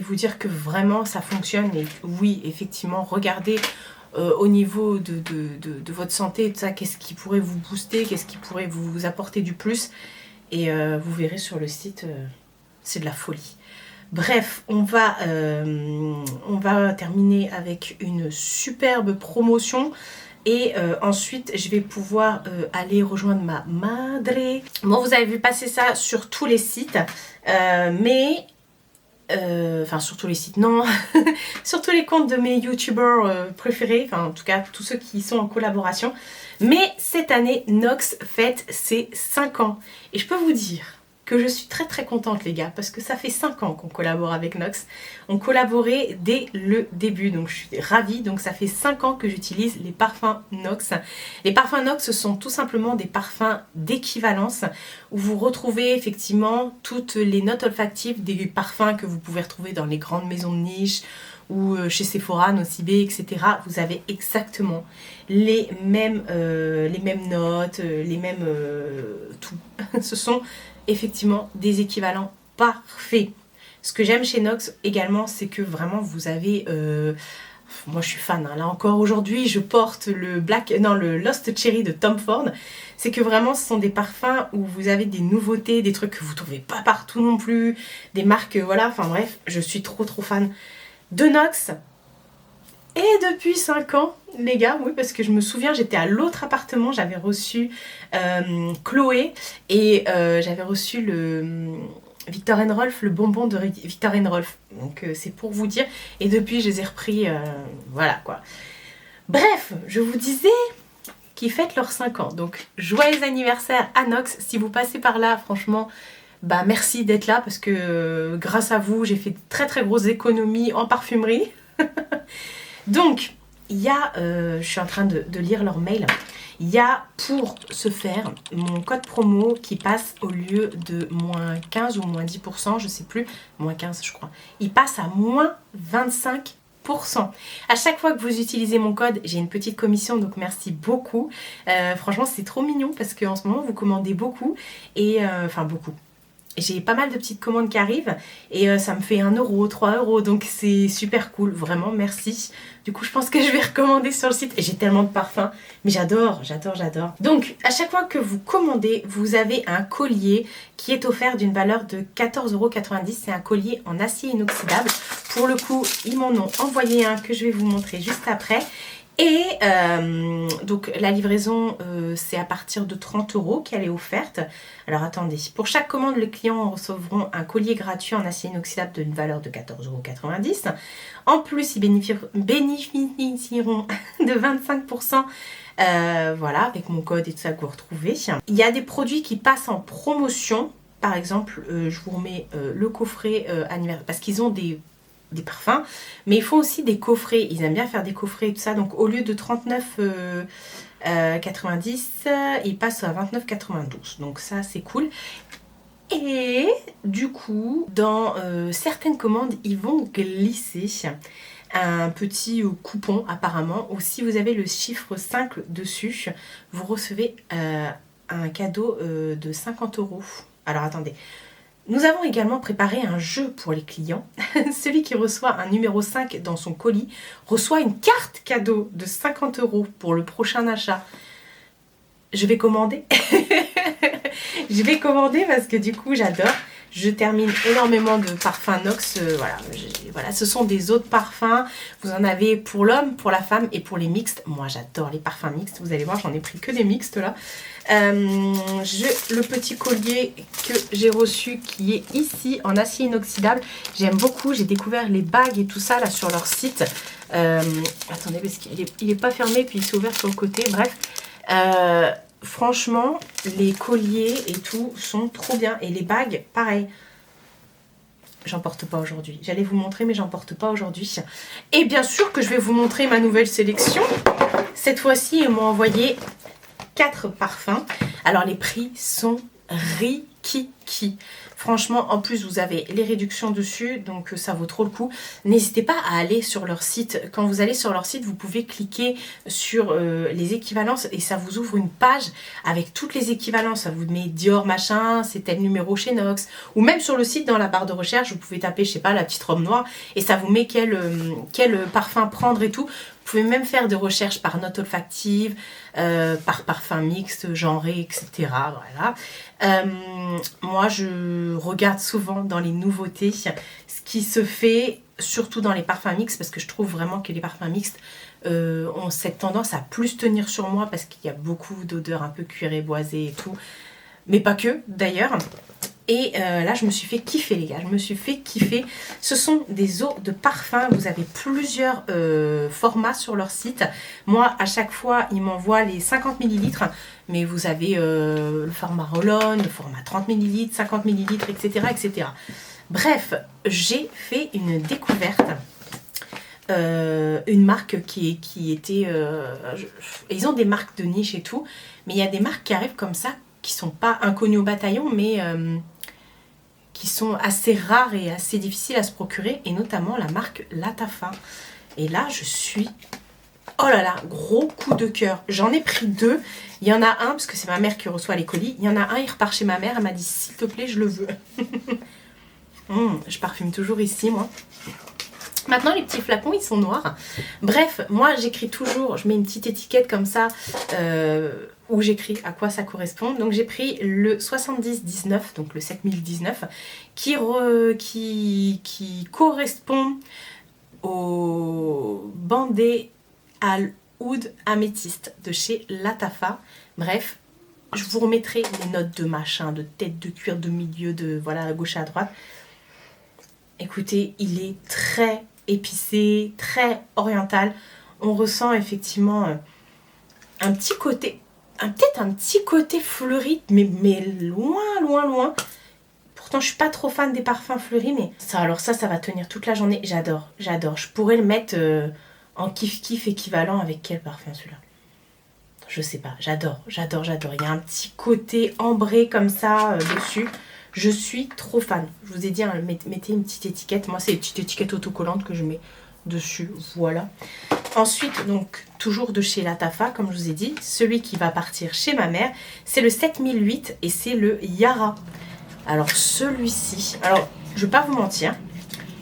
vous dire que vraiment ça fonctionne. Et oui, effectivement, regardez au niveau de votre santé et tout ça, qu'est-ce qui pourrait vous booster, qu'est-ce qui pourrait vous apporter du plus. Et vous verrez sur le site, c'est de la folie. Bref, on va terminer avec une superbe promotion. Et ensuite, je vais pouvoir aller rejoindre ma madre. Bon, vous avez vu passer ça sur tous les sites, mais... Enfin, sur tous les sites, non. Sur tous les comptes de mes youtubeurs préférés. Enfin, en tout cas, tous ceux qui sont en collaboration. Mais cette année, Nox fête ses 5 ans. Et je peux vous dire que je suis très contente, les gars, parce que ça fait 5 ans qu'on collabore avec Nox. On collaborait dès le début, donc je suis ravie. Donc ça fait 5 ans que j'utilise les parfums Nox. Les parfums Nox, ce sont tout simplement des parfums d'équivalence où vous retrouvez effectivement toutes les notes olfactives des parfums que vous pouvez retrouver dans les grandes maisons de niche ou chez Sephora, Nocibé, etc. Vous avez exactement les mêmes notes, les mêmes tout. Ce sont effectivement des équivalents parfaits. Ce que j'aime chez Nox également, c'est que vraiment vous avez Moi je suis fan, hein. Là encore aujourd'hui je porte le Lost Cherry de Tom Ford. C'est que vraiment ce sont des parfums où vous avez des nouveautés, des trucs que vous trouvez pas partout non plus, des marques, voilà, enfin bref, je suis trop fan de Nox. Et depuis 5 ans, les gars, oui, parce que je me souviens, j'étais à l'autre appartement, j'avais reçu Chloé et j'avais reçu le Viktor & Rolf, le bonbon de Viktor & Rolf. Donc c'est pour vous dire. Et depuis, je les ai repris, voilà quoi. Bref, je vous disais qu'ils fêtent leurs 5 ans. Donc joyeux anniversaire à Nox. Si vous passez par là, franchement, bah merci d'être là parce que grâce à vous, j'ai fait de très grosses économies en parfumerie. Donc, il y a, je suis en train de lire leur mail, il y a pour ce faire mon code promo qui passe au lieu de moins 15 ou moins 10%, je sais plus, moins 15 je crois, il passe à moins 25%. À chaque fois que vous utilisez mon code, j'ai une petite commission, donc merci beaucoup. Franchement, c'est trop mignon parce qu'en ce moment, vous commandez beaucoup, et enfin beaucoup. J'ai pas mal de petites commandes qui arrivent et ça me fait 1 euro, 3 euros, donc c'est super cool, vraiment merci. Du coup je pense que je vais recommander sur le site et j'ai tellement de parfums, mais j'adore. Donc à chaque fois que vous commandez, vous avez un collier qui est offert d'une valeur de 14,90 €. C'est un collier en acier inoxydable. Pour le coup, ils m'en ont envoyé un que je vais vous montrer juste après. Et donc la livraison c'est à partir de 30 € qu'elle est offerte. Alors attendez, pour chaque commande, les clients recevront un collier gratuit en acier inoxydable d'une valeur de 14,90 €. En plus, ils bénéficieront de 25%. Voilà, avec mon code et tout ça que vous retrouvez. Il y a des produits qui passent en promotion. Par exemple, je vous remets le coffret anniversaire parce qu'ils ont des parfums, mais ils font aussi des coffrets, ils aiment bien faire des coffrets et tout ça, donc au lieu de 39,90 ils passent à 29,92, donc ça c'est cool. Et du coup, dans certaines commandes, ils vont glisser un petit coupon apparemment, ou si vous avez le chiffre 5 dessus, vous recevez un cadeau de 50 €. Alors attendez, nous avons également préparé un jeu pour les clients. Celui qui reçoit un numéro 5 dans son colis reçoit une carte cadeau de 50 € pour le prochain achat. Je vais commander. Je vais commander parce que du coup j'adore. Je termine énormément de parfums Nox. Voilà, ce sont des autres parfums. Vous en avez pour l'homme, pour la femme et pour les mixtes. Moi j'adore les parfums mixtes. Vous allez voir, j'en ai pris que des mixtes là. Le petit collier que j'ai reçu qui est ici en acier inoxydable. J'aime beaucoup. J'ai découvert les bagues et tout ça là sur leur site. Attendez, parce qu'il est pas fermé puis il s'est ouvert sur le côté. Bref. Franchement, les colliers et tout sont trop bien. Et les bagues, pareil. J'en porte pas aujourd'hui. J'allais vous montrer, mais j'en porte pas aujourd'hui. Et bien sûr que je vais vous montrer ma nouvelle sélection. Cette fois-ci, ils m'ont envoyé 4 parfums. Alors, les prix sont rikiki. Franchement, en plus, vous avez les réductions dessus, donc ça vaut trop le coup. N'hésitez pas à aller sur leur site. Quand vous allez sur leur site, vous pouvez cliquer sur les équivalences et ça vous ouvre une page avec toutes les équivalences. Ça vous met Dior machin, c'est tel numéro chez Nox. Ou même sur le site, dans la barre de recherche, vous pouvez taper, je sais pas, la petite robe noire et ça vous met quel parfum prendre et tout. Vous pouvez même faire des recherches par note olfactive, par parfum mixte, genré, etc. Voilà. Moi, je regarde souvent dans les nouveautés ce qui se fait, surtout dans les parfums mixtes, parce que je trouve vraiment que les parfums mixtes ont cette tendance à plus tenir sur moi, parce qu'il y a beaucoup d'odeurs un peu cuirées, boisées et tout. Mais pas que, d'ailleurs. Et là, je me suis fait kiffer, les gars. Je me suis fait kiffer. Ce sont des eaux de parfum. Vous avez plusieurs formats sur leur site. Moi, à chaque fois, ils m'envoient les 50 ml. Mais vous avez le format roll-on, le format 30 ml, 50 ml, etc. etc. Bref, j'ai fait une découverte. Une marque qui était... ils ont des marques de niche et tout. Mais il y a des marques qui arrivent comme ça, qui sont pas inconnues au bataillon, mais... qui sont assez rares et assez difficiles à se procurer, et notamment la marque Latafa. Et là, je suis... Oh là là, gros coup de cœur. J'en ai pris 2. Il y en a un, parce que c'est ma mère qui reçoit les colis. Il y en a un, il repart chez ma mère. Elle m'a dit, s'il te plaît, je le veux. Je parfume toujours ici, moi. Maintenant, les petits flacons, ils sont noirs. Bref, moi, j'écris toujours, je mets une petite étiquette comme ça, où j'écris à quoi ça correspond. Donc, j'ai pris le 70-19, donc le 7019, qui correspond au bandé al oud améthyste de chez Latafa. Bref, je vous remettrai les notes de machin, de tête, de cuir, de milieu, de voilà, à gauche et à droite. Écoutez, il est très épicé, très oriental. On ressent effectivement un petit côté, peut-être un petit côté fleuri, mais loin. Pourtant, je suis pas trop fan des parfums fleuris, mais ça, alors ça va tenir toute la journée. J'adore. Je pourrais le mettre en kiff-kiff équivalent avec quel parfum celui-là? Je sais pas, j'adore. Il y a un petit côté ambré comme ça dessus. Je suis trop fan. Je vous ai dit, hein, mettez une petite étiquette. Moi, c'est une petite étiquette autocollante que je mets dessus. Voilà. Ensuite, donc, toujours de chez Latafa, comme je vous ai dit, celui qui va partir chez ma mère, c'est le 7008 et c'est le Yara. Alors, celui-ci, alors, je vais pas vous mentir,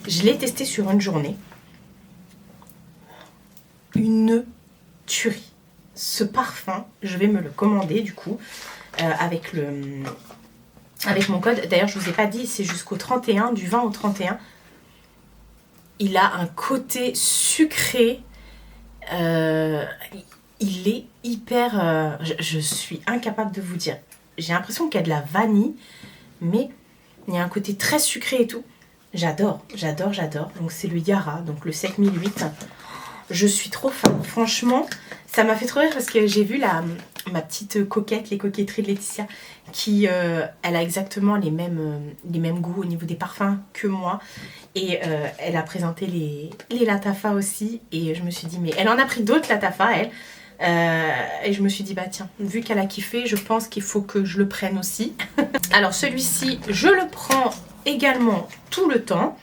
je l'ai testé sur une journée. Une tuerie. Ce parfum, je vais me le commander, du coup, avec mon code. D'ailleurs, je ne vous ai pas dit, c'est jusqu'au 31, du 20 au 31. Il a un côté sucré. Il est hyper... je suis incapable de vous dire. J'ai l'impression qu'il y a de la vanille, mais il y a un côté très sucré et tout. J'adore. Donc, c'est le Yara, donc le 7008. Je suis trop fan. Franchement, ça m'a fait trop rire parce que j'ai vu ma petite coquette, les coquetteries de Laetitia, qui elle a exactement les mêmes goûts au niveau des parfums que moi. Et elle a présenté les Latafa aussi. Et je me suis dit, mais elle en a pris d'autres Latafa, elle. Et je me suis dit, bah tiens, vu qu'elle a kiffé, je pense qu'il faut que je le prenne aussi. Alors celui-ci, je le prends également tout le temps.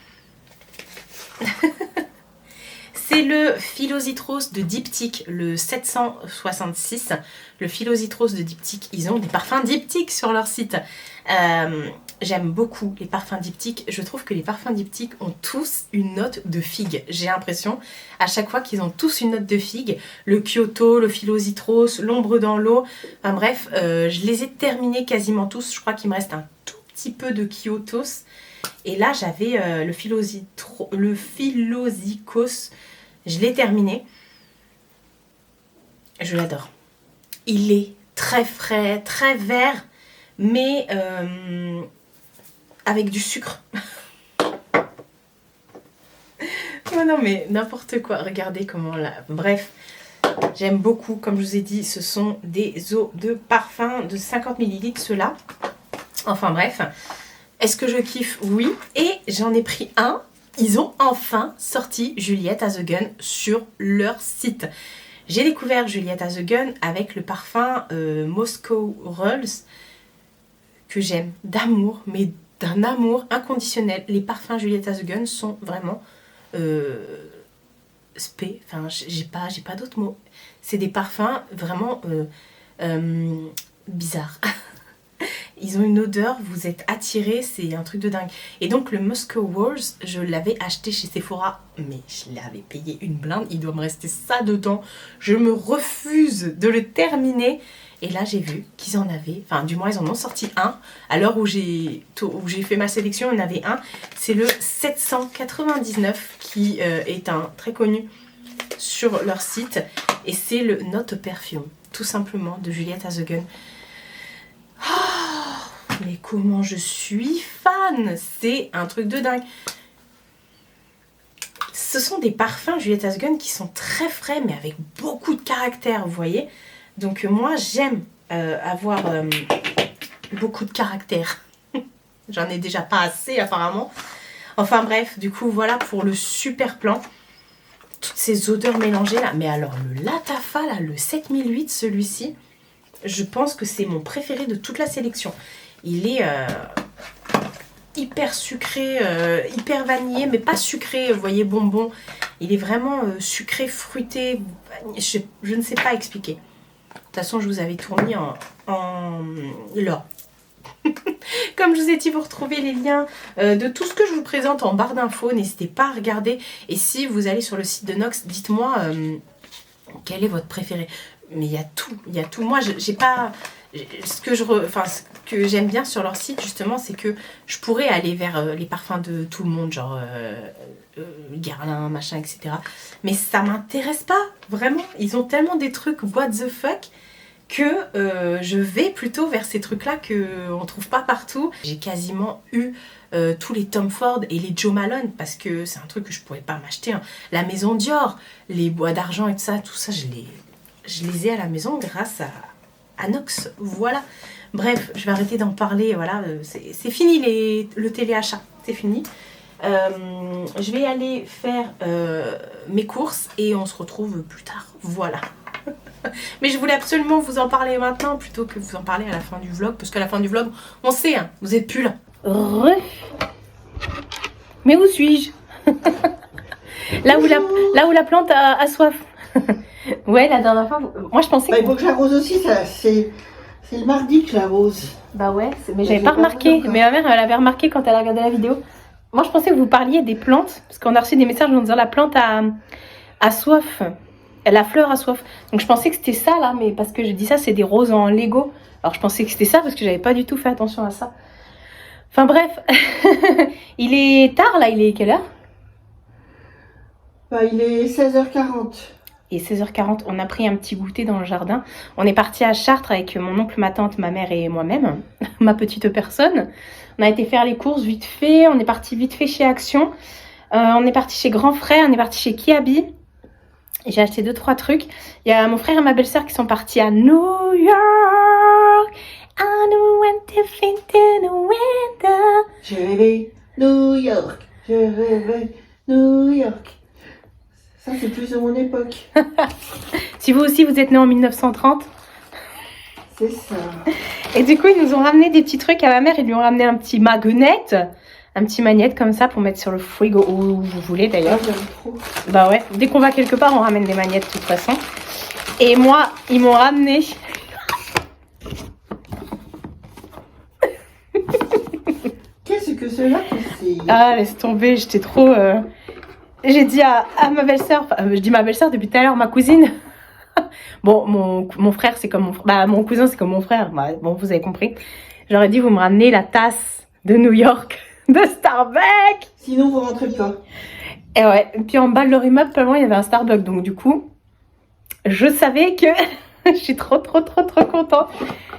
C'est le Philositros de Diptyque, le 766. Le Philositros de Diptyque, ils ont des parfums Diptyque sur leur site. J'aime beaucoup les parfums Diptyque. Je trouve que les parfums Diptyque ont tous une note de figue. J'ai l'impression à chaque fois qu'ils ont tous une note de figue. Le Kyoto, le Philositros, l'ombre dans l'eau. Enfin bref, je les ai terminés quasiment tous. Je crois qu'il me reste un tout petit peu de Kyotos. Et là, j'avais le Philosicos. Je l'ai terminé. Je l'adore. Il est très frais, très vert, mais avec du sucre. Oh non, mais n'importe quoi. Regardez comment là. Bref, j'aime beaucoup. Comme je vous ai dit, ce sont des eaux de parfum de 50 ml, ceux-là. Enfin bref. Est-ce que je kiffe? Oui. Et j'en ai pris un. Ils ont enfin sorti Juliette as a Gun sur leur site. J'ai découvert Juliette as a Gun avec le parfum Moscow Rolls que j'aime d'amour, mais d'un amour inconditionnel. Les parfums Juliette as a Gun sont vraiment enfin j'ai pas d'autres mots. C'est des parfums vraiment bizarres. Ils ont une odeur, vous êtes attirés, c'est un truc de dingue. Et donc le Moscow Wars, je l'avais acheté chez Sephora, mais je l'avais payé une blinde, il doit me rester ça dedans. Je me refuse de le terminer. Et là j'ai vu qu'ils en avaient, enfin du moins ils en ont sorti un. À l'heure où j'ai fait ma sélection, il y en avait un. C'est le 799 qui est un très connu sur leur site. Et c'est le Not Perfume, tout simplement, de Juliette as a Gun. Mais comment je suis fan! C'est un truc de dingue. Ce sont des parfums Juliette as a Gun qui sont très frais, mais avec beaucoup de caractère, vous voyez. Donc moi, j'aime avoir beaucoup de caractère. J'en ai déjà pas assez, apparemment. Enfin bref, du coup, voilà pour le super plan. Toutes ces odeurs mélangées, là. Mais alors, le Latafa, là, le 7008, celui-ci, je pense que c'est mon préféré de toute la sélection. Il est hyper sucré, hyper vanillé, mais pas sucré, vous voyez, bonbon. Il est vraiment sucré, fruité. Je ne sais pas expliquer. De toute façon, je vous avais tout mis en l'or. Comme je vous ai dit, vous retrouvez les liens de tout ce que je vous présente en barre d'infos. N'hésitez pas à regarder. Et si vous allez sur le site de Nox, dites-moi quel est votre préféré. Mais il y a tout, il y a tout. Moi, j'ai pas... Ce que j'aime bien sur leur site, justement, c'est que je pourrais aller vers les parfums de tout le monde, genre Guerlain, machin, etc. Mais ça m'intéresse pas, vraiment. Ils ont tellement des trucs what the fuck que je vais plutôt vers ces trucs-là qu'on ne trouve pas partout. J'ai quasiment eu tous les Tom Ford et les Jo Malone, parce que c'est un truc que je pourrais pas m'acheter. Hein. La maison Dior, les bois d'argent et tout ça, je les ai à la maison grâce à Nox. Voilà. Bref, je vais arrêter d'en parler. Voilà, c'est fini le téléachat. C'est fini. Je vais aller faire mes courses et on se retrouve plus tard. Voilà. Mais je voulais absolument vous en parler maintenant plutôt que vous en parler à la fin du vlog. Parce qu'à la fin du vlog, on sait, hein, vous êtes plus là. Mais où suis-je? là où la plante a soif. Ouais, la dernière fois, moi je pensais que... il faut que j'arrose aussi, c'est le mardi que j'arrose. Bah ouais, mais j'avais pas remarqué. Mais ma mère, elle avait remarqué quand elle a regardé la vidéo. Moi je pensais que vous parliez des plantes, parce qu'on a reçu des messages en disant la plante a soif. La fleur a soif. Donc je pensais que c'était ça là, mais parce que je dis ça, c'est des roses en Lego. Alors je pensais que c'était ça parce que j'avais pas du tout fait attention à ça. Enfin bref, il est tard là, il est quelle heure? Bah, il est 16h40. Et 16h40, on a pris un petit goûter dans le jardin. On est parti à Chartres avec mon oncle, ma tante, ma mère et moi-même, ma petite personne. On a été faire les courses vite fait, on est parti vite fait chez Action. On est parti chez Grand Frère, on est parti chez Kiabi. J'ai acheté 2-3 trucs. Il y a mon frère et ma belle-sœur qui sont partis à New York. I went to fit in the window. Je rêvais New York. Je rêvais New York. Ça, c'est plus de mon époque. Si vous aussi, vous êtes né en 1930. C'est ça. Et du coup, ils nous ont ramené des petits trucs à ma mère. Ils lui ont ramené un petit magnette. Un petit magnette comme ça pour mettre sur le frigo où vous voulez d'ailleurs. Bah ouais, dès qu'on va quelque part, on ramène des magnettes de toute façon. Et moi, ils m'ont ramené... Qu'est-ce que cela que c'est? Ah, laisse tomber, j'étais trop... J'ai dit à ma belle-sœur, je dis ma belle-sœur depuis tout à l'heure, ma cousine. Bon, mon frère, c'est comme mon frère. Bah, mon cousin, c'est comme mon frère. Bah, bon, vous avez compris. J'aurais dit, vous me ramenez la tasse de New York. De Starbucks. Sinon vous rentrez pas. Et ouais, et puis en bas de leur immeuble, pas loin, il y avait un Starbucks. Donc du coup, je savais que je suis trop contente.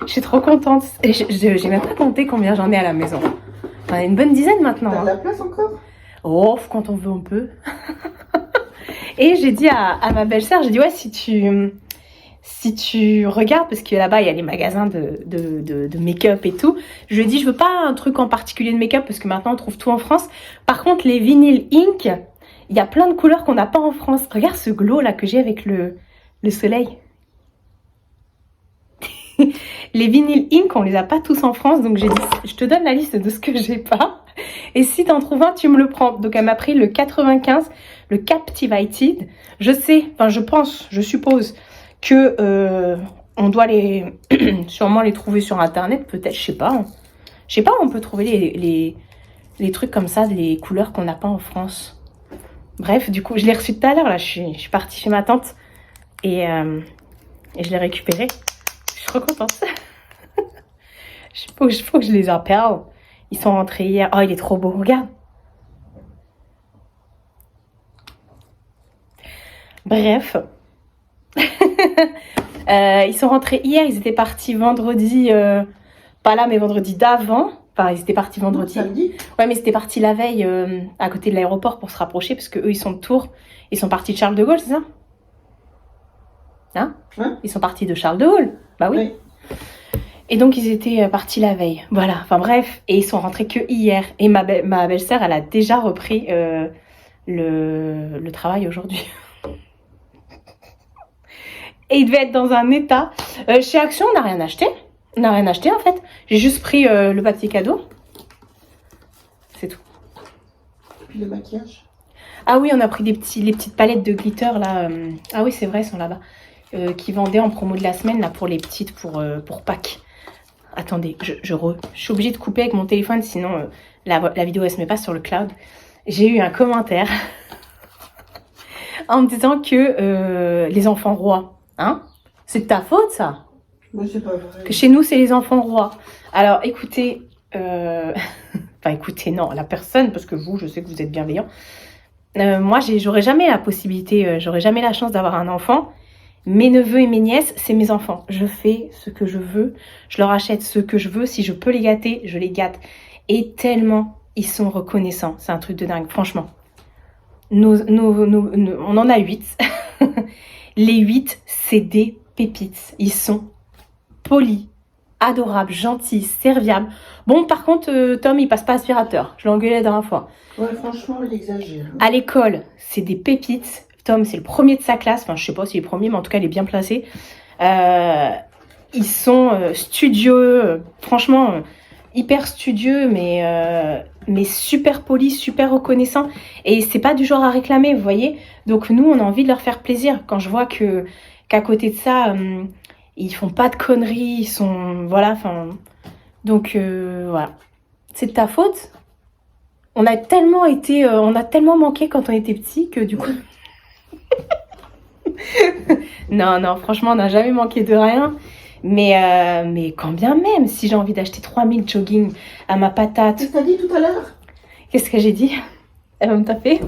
Je suis trop contente. Et j'ai même pas compté combien j'en ai à la maison. J'en ai une bonne dizaine maintenant. T'as de la place encore? Oh, quand on veut, on peut. Et j'ai dit à ma belle-sœur, j'ai dit ouais, si tu regardes, parce que là-bas il y a les magasins de make-up et tout, je lui ai dit je veux pas un truc en particulier de make-up parce que maintenant on trouve tout en France. Par contre les vinyl ink, il y a plein de couleurs qu'on n'a pas en France. Regarde ce glow là que j'ai avec le soleil. Les vinyl ink on les a pas tous en France, donc j'ai dit je te donne la liste de ce que j'ai pas. Et si t'en trouves un, tu me le prends. Donc elle m'a pris le 95, le Captivated. Je sais, enfin je suppose que on doit sûrement les trouver sur internet, peut-être, je sais pas. Je sais pas où on peut trouver les trucs comme ça, les couleurs qu'on n'a pas en France. Bref, du coup, je l'ai reçu tout à l'heure, là, je suis partie chez ma tante et je l'ai récupéré. Je suis trop contente. Faut que je les appelle. Ils sont rentrés hier. Oh, il est trop beau, regarde. Bref. Ils sont rentrés hier, ils étaient partis vendredi, pas là mais vendredi d'avant. Enfin, ils étaient partis vendredi. Samedi. Ouais, mais c'était parti la veille à côté de l'aéroport pour se rapprocher parce que eux ils sont de Tours. Ils sont partis de Charles de Gaulle, c'est ça? Hein? Hein? Ils sont partis de Charles de Gaulle. Bah oui. Et donc ils étaient partis la veille. Voilà, enfin bref. Et ils sont rentrés que hier. Et ma belle-sœur, elle a déjà repris le travail aujourd'hui. Et il devait être dans un état. Chez Action, on n'a rien acheté. On n'a rien acheté en fait. J'ai juste pris le papier cadeau. C'est tout. Et puis le maquillage. Ah oui, on a pris les petites palettes de glitter là. Ah oui, c'est vrai, elles sont là-bas. Qui vendaient en promo de la semaine là pour les petites pour Pâques. Attendez, je suis obligée de couper avec mon téléphone, sinon la vidéo elle se met pas sur le cloud. J'ai eu un commentaire en me disant que les enfants rois, hein, c'est de ta faute ça. Mais c'est pas vrai. Que chez nous c'est les enfants rois. Alors écoutez, enfin écoutez, non, la personne, parce que vous, je sais que vous êtes bienveillant. Moi, j'aurais jamais la possibilité, j'aurais jamais la chance d'avoir un enfant. Mes neveux et mes nièces, c'est mes enfants. Je fais ce que je veux, je leur achète ce que je veux. Si je peux les gâter, je les gâte. Et tellement ils sont reconnaissants. C'est un truc de dingue, franchement. On en a 8. Les 8, c'est des pépites. Ils sont polis, adorables, gentils, serviables. Bon, par contre, Tom, il passe pas aspirateur. Je l'ai engueulé la dernière fois. Ouais, franchement, il exagère. À l'école, c'est des pépites. Tom, c'est le premier de sa classe. Enfin, je sais pas s'il est premier, mais en tout cas, il est bien placé. Ils sont studieux. Franchement, hyper studieux, mais super polis, super reconnaissants. Et c'est pas du genre à réclamer, vous voyez. Donc, nous, on a envie de leur faire plaisir. Quand je vois qu'à côté de ça, ils font pas de conneries. Ils sont... Voilà, enfin... Donc, voilà. C'est de ta faute. On a tellement manqué quand on était petits que du coup... non, franchement, on n'a jamais manqué de rien. Mais quand bien même, si j'ai envie d'acheter 3000 jogging à ma patate... Qu'est-ce que t'as dit tout à l'heure? Qu'est-ce que j'ai dit? Elle va me taper.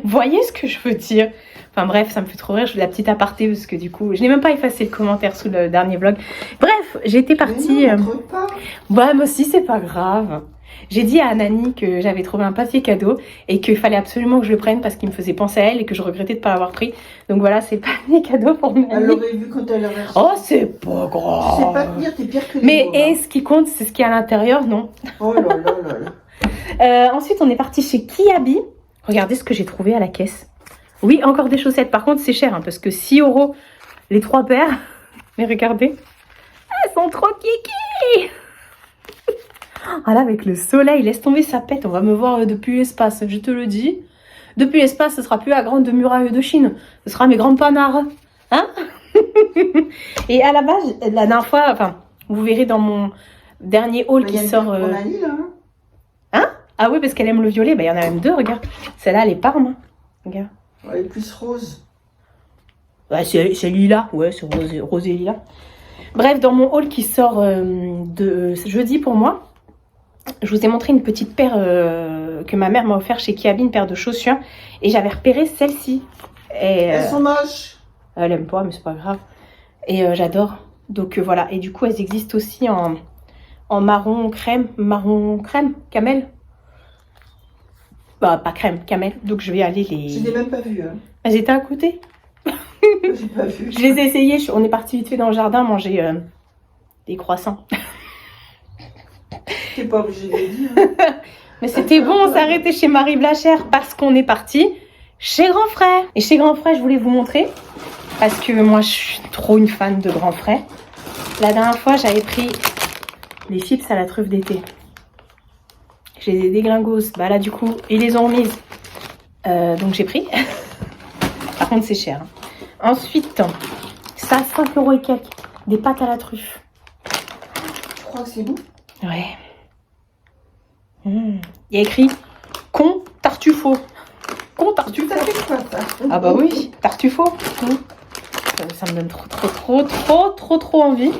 Voyez ce que je veux dire? Enfin bref, ça me fait trop rire, je fais la petite aparté parce que du coup, je n'ai même pas effacé le commentaire sous le dernier vlog. Bref, j'étais partie... Mais non, pas. Ouais, moi aussi, c'est pas grave. J'ai dit à Anani que j'avais trouvé un papier cadeau et qu'il fallait absolument que je le prenne parce qu'il me faisait penser à elle et que je regrettais de ne pas l'avoir pris. Donc voilà, c'est pas un cadeau pour Nani. Elle l'aurait vu quand elle aurait reçu. Oh, c'est pas grave. C'est pas pire, t'es pire que les Mais mots, et ce qui compte, c'est ce qu'il y a à l'intérieur, non? Oh là là là là. Ensuite, on est parti chez Kiabi. Regardez ce que j'ai trouvé à la caisse. Oui, encore des chaussettes. Par contre, c'est cher hein, parce que 6 € les 3 paires. Mais regardez, elles sont trop kiki. Ah là, avec le soleil, laisse tomber sa pète. On va me voir depuis l'espace, je te le dis. Depuis l'espace, ce sera plus la grande muraille de Chine. Ce sera mes grands panards. Hein? Et à la base, la dernière fois, enfin, vous verrez dans mon dernier haul qui sort... On a dit, là. Hein? Ah oui, parce qu'elle aime le violet. Bah, il y en a même 2, regarde. Celle-là, elle est parme. Regarde. Elle est plus rose. Ouais, c'est lila. Ouais, c'est rose et lila. Bref, dans mon haul qui sort de jeudi pour moi, je vous ai montré une petite paire que ma mère m'a offert chez Kiabi, une paire de chaussures. Et j'avais repéré celle-ci. Elles sont moches. Elle aime pas, mais c'est pas grave. Et j'adore. Donc voilà. Et du coup, elles existent aussi en marron crème, camel. Bah, pas crème, camel. Donc je vais aller les... Je l'ai même pas vu. Hein. Elles étaient à côté. J'ai pas vu. Je les ai essayées. On est parti vite fait dans le jardin manger des croissants. T'es pas obligé de le dire. Hein. Mais c'était bon, on s'est arrêté chez Marie Blachère parce qu'on est parti chez Grand Frère. Et chez Grand Frère, je voulais vous montrer parce que moi, je suis trop une fan de Grand Frère. La dernière fois, j'avais pris les chips à la truffe d'été. Je les ai dégringos. Bah là, du coup, ils les ont remises. Donc, j'ai pris. Par contre, c'est cher. Hein. Ensuite, ça, 5 € et quelques. Des pâtes à la truffe. Tu crois que c'est bon? Ouais. Il y a écrit con tartufo. Con tartufo. Ça fait quoi ça? Ah bah oui, tartufo. Ça me donne trop envie.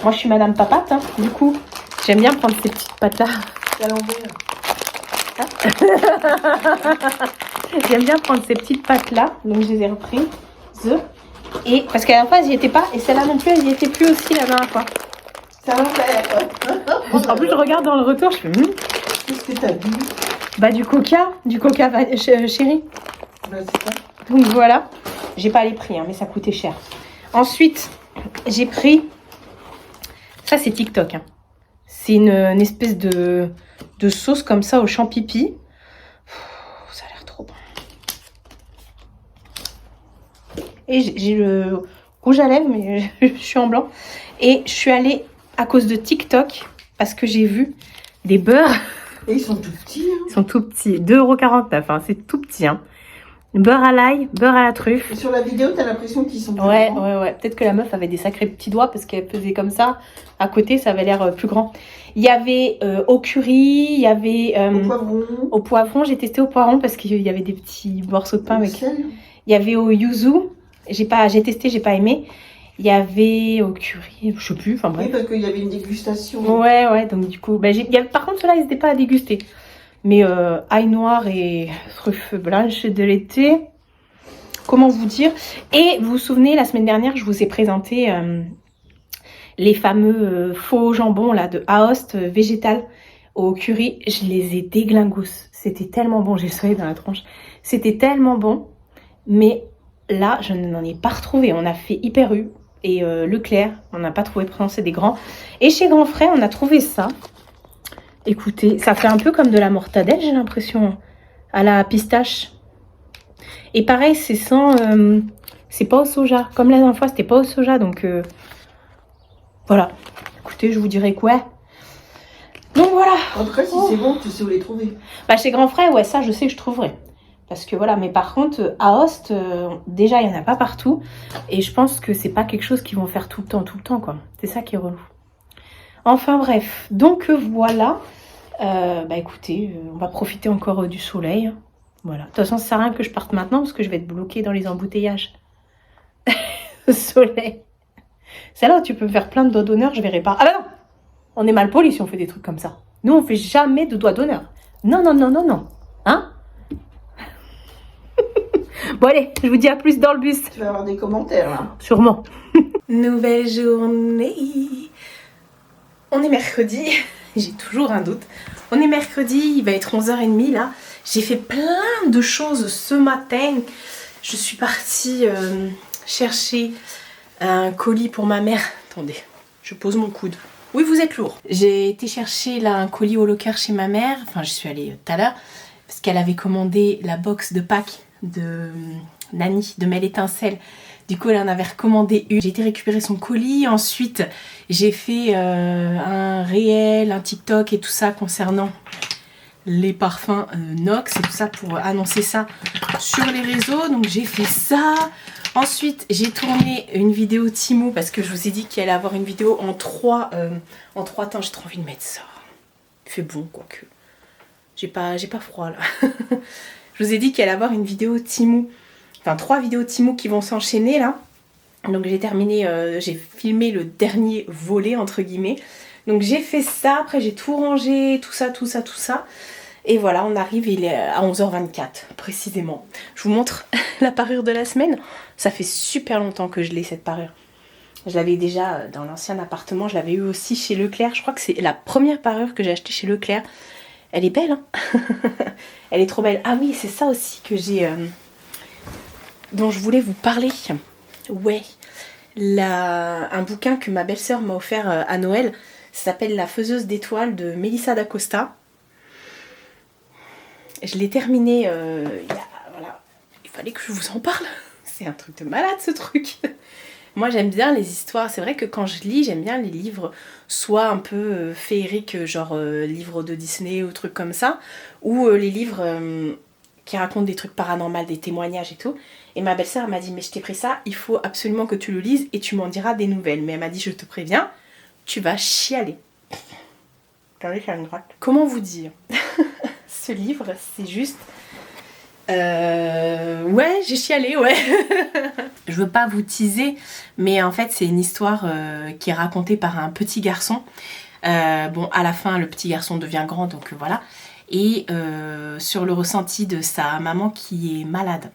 Moi je suis madame papate, hein. Du coup j'aime bien prendre ces petites pâtes là. C'est à l'envers. J'aime bien prendre ces petites pâtes là. Donc je les ai reprises. Et parce qu'à la fois j'y étais pas. Et celle-là non plus elle y était plus aussi la dernière fois. C'est à l'envers. En plus je regarde dans le retour, je fais Qu'est-ce que t'as bu? Bah du coca chérie. Bah c'est ça. Donc voilà, j'ai pas les prix, hein, mais ça coûtait cher. Ensuite, j'ai pris, ça c'est TikTok, hein. C'est une espèce de sauce comme ça au champipi. Ça a l'air trop bon. Et j'ai le rouge à lèvres, mais je suis en blanc. Et je suis allée à cause de TikTok, parce que j'ai vu des beurres. Et ils sont tout petits. Hein. Ils sont tout petits, 2,49 €, hein, c'est tout petit. Hein. Beurre à l'ail, beurre à la truffe. Et sur la vidéo, t'as l'impression qu'ils sont plus Ouais. Peut-être que la meuf avait des sacrés petits doigts parce qu'elle faisait comme ça. À côté, ça avait l'air plus grand. Il y avait au curry, il y avait Au poivron. au poivron. J'ai testé au poivron parce qu'il y avait des petits morceaux de pain avec. Sel. Il y avait au yuzu. J'ai testé, j'ai pas aimé. Il y avait au curry, je sais plus. Enfin bref. Oui, parce qu'il y avait une dégustation. Ouais. Donc du coup, par contre, ceux-là, n'hésitez pas à déguster. Mais ail noir et truffe blanche de l'été. Comment vous dire? Et vous vous souvenez, la semaine dernière, je vous ai présenté les fameux faux jambons là, de Aoste végétal au curry. Je les ai déglingos. C'était tellement bon, j'ai le soleil dans la tronche. C'était tellement bon. Mais là, je n'en ai pas retrouvé. On a fait Hyper U et Leclerc. On n'a pas trouvé, pourtant c'est des grands. Et chez Grand Frais, on a trouvé ça. Écoutez, ça fait un peu comme de la mortadelle, j'ai l'impression. À la pistache. Et pareil, c'est sans... c'est pas au soja. Comme la dernière fois, c'était pas au soja. Donc, voilà. Écoutez, je vous dirais quoi. Donc, voilà. En tout cas, si c'est bon, tu sais où les trouver. Bah, chez Grand Frais, ouais, ça, je sais que je trouverai. Parce que voilà, mais par contre, à Host, déjà, il n'y en a pas partout. Et je pense que c'est pas quelque chose qu'ils vont faire tout le temps, quoi. C'est ça qui est relou. Enfin, bref. Donc, voilà. Bah, écoutez, on va profiter encore du soleil. Voilà. De toute façon, ça sert à rien que je parte maintenant parce que je vais être bloquée dans les embouteillages. Le soleil. C'est là où tu peux me faire plein de doigts d'honneur, je verrai pas. Ah bah non! On est mal poli si on fait des trucs comme ça. Nous, on fait jamais de doigts d'honneur. Non. Hein? Bon allez, je vous dis à plus dans le bus. Tu vas avoir des commentaires là. Sûrement. Nouvelle journée. On est mercredi. J'ai toujours un doute. On est mercredi, il va être 11h30 là. J'ai fait plein de choses ce matin. Je suis partie chercher un colis pour ma mère. Attendez, je pose mon coude. Oui, vous êtes lourd. J'ai été chercher là un colis au locker chez ma mère. Enfin, j'y suis allée tout à l'heure. Parce qu'elle avait commandé la box de Pâques de Nani, de Mel Étincelle. Du coup, elle en avait recommandé une. J'ai été récupérer son colis. Ensuite, j'ai fait un réel, un TikTok et tout ça concernant les parfums Nox et tout ça pour annoncer ça sur les réseaux. Donc, j'ai fait ça. Ensuite, j'ai tourné une vidéo Temu parce que je vous ai dit qu'il allait avoir une vidéo en 3 temps. J'ai trop envie de mettre ça. Il fait bon, quoique. J'ai pas froid là. Je vous ai dit qu'il allait avoir une vidéo Temu. Enfin, 3 vidéos Temu qui vont s'enchaîner là. Donc j'ai terminé, j'ai filmé le dernier volet entre guillemets. Donc j'ai fait ça, après j'ai tout rangé, tout ça. Et voilà, on arrive, il est à 11h24 précisément. Je vous montre la parure de la semaine. Ça fait super longtemps que je l'ai cette parure. Je l'avais déjà dans l'ancien appartement, je l'avais eu aussi chez Leclerc. Je crois que c'est la première parure que j'ai achetée chez Leclerc. Elle est belle, hein. Elle est trop belle. Ah oui, c'est ça aussi que j'ai... dont je voulais vous parler. Ouais. Un bouquin que ma belle-sœur m'a offert à Noël. Ça s'appelle La faiseuse d'étoiles de Melissa d'Acosta. Je l'ai terminé voilà. Il fallait que je vous en parle. C'est un truc de malade ce truc. Moi j'aime bien les histoires. C'est vrai que quand je lis, j'aime bien les livres soit un peu féeriques, genre livres de Disney ou trucs comme ça, ou les livres qui racontent des trucs paranormaux, des témoignages et tout. Et ma belle-sœur m'a dit, mais je t'ai pris ça, il faut absolument que tu le lises et tu m'en diras des nouvelles. Mais elle m'a dit, je te préviens, tu vas chialer. Attendez, j'ai une gratte. Comment vous dire? Ce livre, c'est juste... ouais, j'ai chialé, ouais. Je veux pas vous teaser, mais en fait, c'est une histoire qui est racontée par un petit garçon. Bon, à la fin, le petit garçon devient grand, donc voilà. Et sur le ressenti de sa maman qui est malade.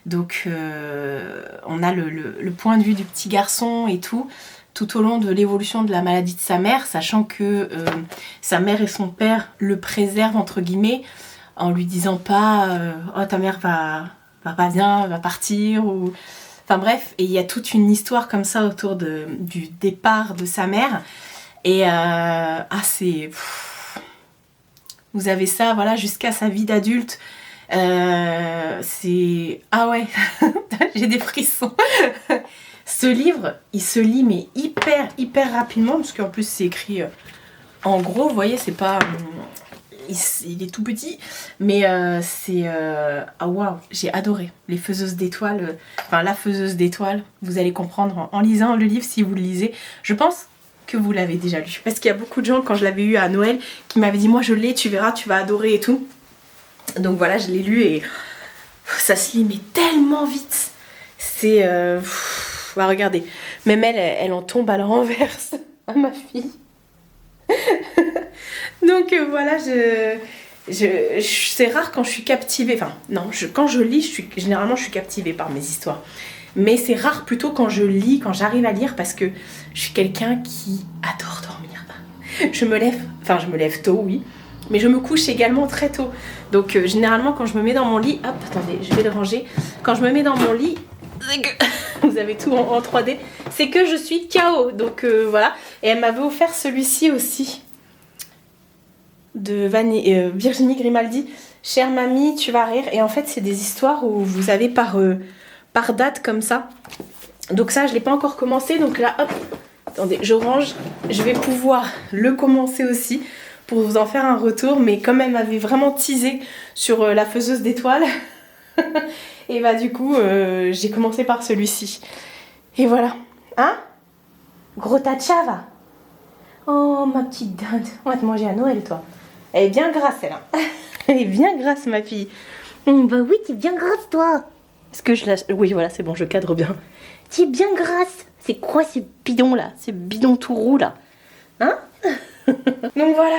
Donc, on a le point de vue du petit garçon et tout au long de l'évolution de la maladie de sa mère, sachant que sa mère et son père le préservent, entre guillemets, en lui disant pas oh ta mère va pas bien, va partir, ou... Enfin bref, et il y a toute une histoire comme ça autour du départ de sa mère. Et c'est... Vous avez ça, voilà, jusqu'à sa vie d'adulte. C'est... Ah ouais, j'ai des frissons. Ce livre, il se lit mais hyper rapidement, parce qu'en plus c'est écrit en gros, vous voyez, c'est pas... il est tout petit, mais c'est... Ah waouh, j'ai adoré. Les faiseuses d'étoiles, enfin la faiseuse d'étoiles, vous allez comprendre en lisant le livre si vous le lisez. Je pense que vous l'avez déjà lu. Parce qu'il y a beaucoup de gens, quand je l'avais eu à Noël, qui m'avaient dit moi je l'ai, tu verras, tu vas adorer et tout. Donc voilà, je l'ai lu et ça se lit mais tellement vite. C'est... Bah, regardez, même elle en tombe à la renverse à ma fille. Donc voilà, c'est rare quand je suis captivée. Enfin, non, quand je lis, généralement je suis captivée par mes histoires. Mais c'est rare plutôt quand je lis, quand j'arrive à lire, parce que je suis quelqu'un qui adore dormir. Je me lève tôt, oui, mais je me couche également très tôt. Donc généralement quand je me mets dans mon lit, hop, attendez, je vais le ranger. Quand je me mets dans mon lit, vous avez tout en 3D, c'est que je suis KO. Donc voilà, et elle m'avait offert celui-ci aussi de Virginie Grimaldi. Chère mamie, tu vas rire. Et en fait c'est des histoires où vous avez par date comme ça. Donc ça je l'ai pas encore commencé, donc là hop, attendez, je range, je vais pouvoir le commencer aussi pour vous en faire un retour. Mais comme elle m'avait vraiment teasé sur la faiseuse d'étoiles et bah du coup j'ai commencé par celui-ci. Et voilà, hein, gros tchava. Oh ma petite dinde, on va te manger à Noël toi. Elle est bien grasse elle, hein. Elle est bien grasse ma fille. Bah oui, t'es bien grasse toi. Est-ce que je la... Oui, voilà, c'est bon, je cadre bien. Tu es bien grasse. C'est quoi ce bidon là? Ce bidon tout roux là? Hein? Donc voilà,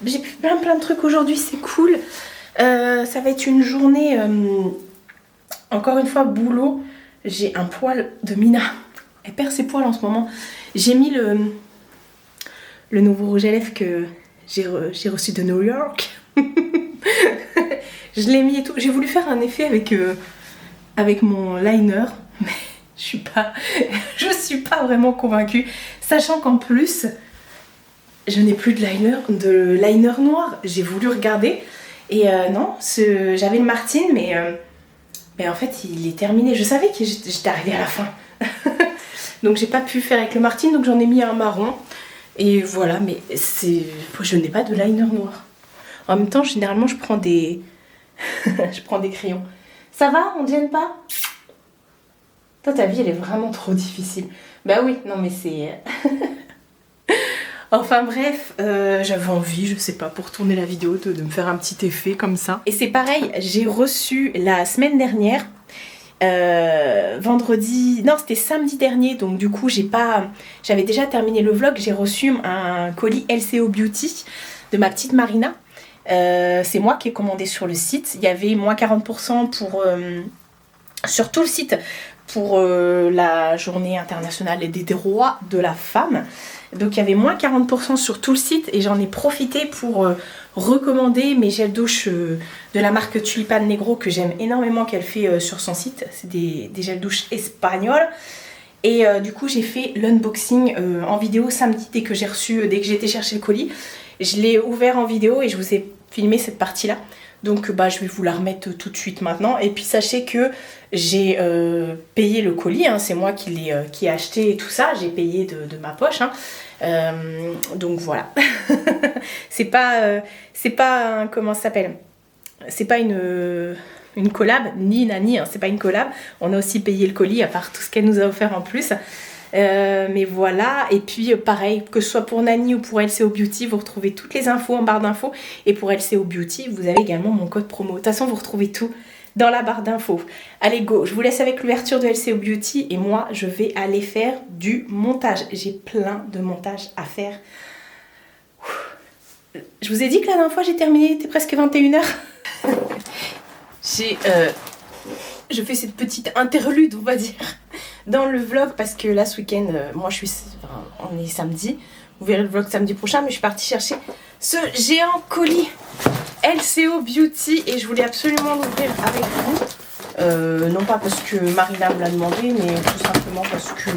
j'ai plein de trucs aujourd'hui, c'est cool. Ça va être une journée, encore une fois, boulot. J'ai un poil de Mina. Elle perd ses poils en ce moment. J'ai mis le nouveau rouge à lèvres que j'ai reçu de New York. Je l'ai mis et tout. J'ai voulu faire un effet avec mon liner, mais je suis pas vraiment convaincue, sachant qu'en plus je n'ai plus de liner noir. J'ai voulu regarder et non, j'avais le Martine, mais en fait il est terminé. Je savais que j'étais arrivée à la fin. Donc j'ai pas pu faire avec le Martine, donc j'en ai mis un marron et voilà. Mais je n'ai pas de liner noir. En même temps, généralement je prends des je prends des crayons. Ça va? On ne gêne pas? Toi, ta vie, elle est vraiment trop difficile. Bah oui, non mais c'est... Enfin bref, j'avais envie, je sais pas, pour tourner la vidéo, de me faire un petit effet comme ça. Et c'est pareil, j'ai reçu la semaine dernière, vendredi... Non, c'était samedi dernier, donc du coup, j'avais déjà terminé le vlog, j'ai reçu un colis LCO Beauty de ma petite Marina. C'est moi qui ai commandé sur le site. Il y avait moins 40% sur tout le site pour la journée internationale des droits de la femme. Donc il y avait moins 40% sur tout le site et j'en ai profité pour recommander mes gels douche de la marque Tulipan Negro que j'aime énormément qu'elle fait sur son site. C'est des gels douche espagnols. Et du coup j'ai fait l'unboxing en vidéo samedi dès que j'ai été chercher le colis. Je l'ai ouvert en vidéo et je vous ai filmé cette partie là. Donc bah, je vais vous la remettre tout de suite maintenant. Et puis sachez que j'ai payé le colis, hein. C'est moi qui ai acheté et tout ça. J'ai payé de ma poche, hein. Donc voilà. c'est pas comment ça s'appelle, c'est pas une collab, ni nani, hein. C'est pas une collab. On a aussi payé le colis à part tout ce qu'elle nous a offert en plus. Mais voilà, et puis pareil, que ce soit pour Nani ou pour LCO Beauty, vous retrouvez toutes les infos en barre d'infos. Et pour LCO Beauty, vous avez également mon code promo. De toute façon, vous retrouvez tout dans la barre d'infos. Allez, go, je vous laisse avec l'ouverture de LCO Beauty et moi, je vais aller faire du montage. J'ai plein de montage à faire. Je vous ai dit que la dernière fois, j'ai terminé, il était presque 21h. Je fais cette petite interlude, on va dire, dans le vlog parce que là ce week-end, on est samedi, vous verrez le vlog samedi prochain, mais je suis partie chercher ce géant colis LCO Beauty et je voulais absolument l'ouvrir avec vous. Non pas parce que Marina me l'a demandé, mais tout simplement parce que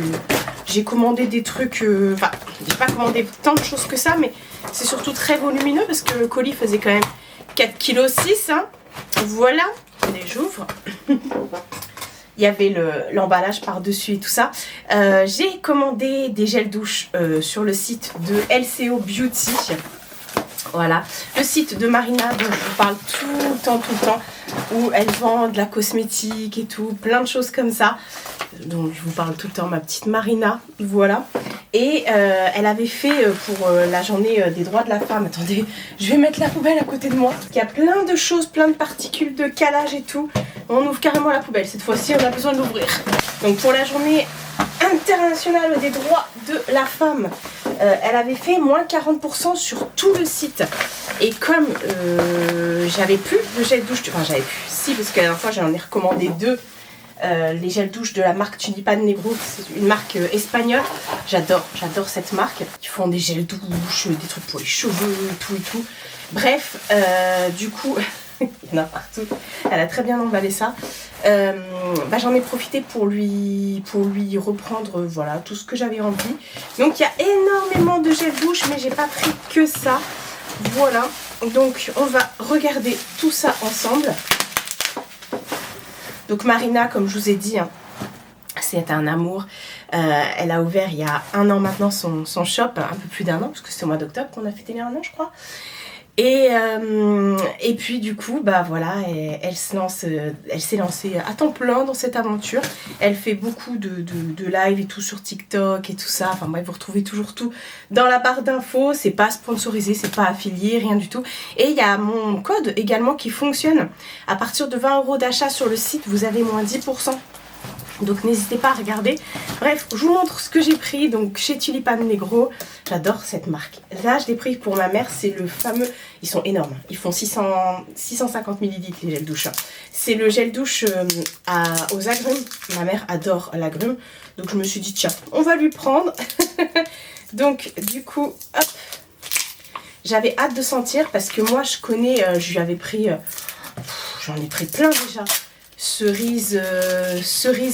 j'ai commandé des trucs, enfin j'ai pas commandé tant de choses que ça, mais c'est surtout très volumineux parce que le colis faisait quand même 4,6 kg, hein. Voilà. Allez, j'ouvre. Il y avait l'emballage par-dessus et tout ça. J'ai commandé des gels douche sur le site de LCO Beauty. Voilà, le site de Marina dont je vous parle tout le temps, où elle vend de la cosmétique et tout, plein de choses comme ça. Donc je vous parle tout le temps, ma petite Marina, voilà. Et elle avait fait pour la journée des droits de la femme, attendez, je vais mettre la poubelle à côté de moi. Il y a plein de choses, plein de particules de calage et tout. On ouvre carrément la poubelle, cette fois-ci on a besoin de l'ouvrir. Donc pour la journée internationale des droits de la femme, elle avait fait moins 40% sur tout le site. Et comme j'avais plus de gel douche, enfin j'avais plus, si, parce que la dernière fois j'en ai recommandé 2. Les gels douche de la marque Tulipan Negro, c'est une marque espagnole. J'adore cette marque. Ils font des gels douche, des trucs pour les cheveux, tout et tout. Bref, du coup, il y en a partout. Elle a très bien emballé ça. J'en ai profité pour lui reprendre voilà, tout ce que j'avais envie. Donc il y a énormément de gel douche, mais j'ai pas pris que ça. Voilà, donc on va regarder tout ça ensemble. Donc Marina, comme je vous ai dit, hein, c'est un amour. Elle a ouvert il y a 1 an maintenant son shop, un peu plus d'1 an, parce que c'est au mois d'octobre qu'on a fêté les 1 an, je crois. Et puis du coup, bah voilà, elle s'est lancée à temps plein dans cette aventure. Elle fait beaucoup de live et tout sur TikTok et tout ça. Enfin bref, vous retrouvez toujours tout dans la barre d'infos. C'est pas sponsorisé, c'est pas affilié, rien du tout. Et il y a mon code également qui fonctionne. À partir de 20 € d'achat sur le site, vous avez moins 10%. Donc n'hésitez pas à regarder. Bref, je vous montre ce que j'ai pris donc chez Tulipan Negro. J'adore cette marque. Là, je l'ai pris pour ma mère. C'est le fameux... Ils sont énormes. Ils font 650 ml les gels douche. C'est le gel douche aux agrumes. Ma mère adore l'agrume. Donc je me suis dit, tiens, on va lui prendre. Donc du coup, hop. J'avais hâte de sentir parce que moi, je connais... je lui avais pris... j'en ai pris plein déjà. Cerise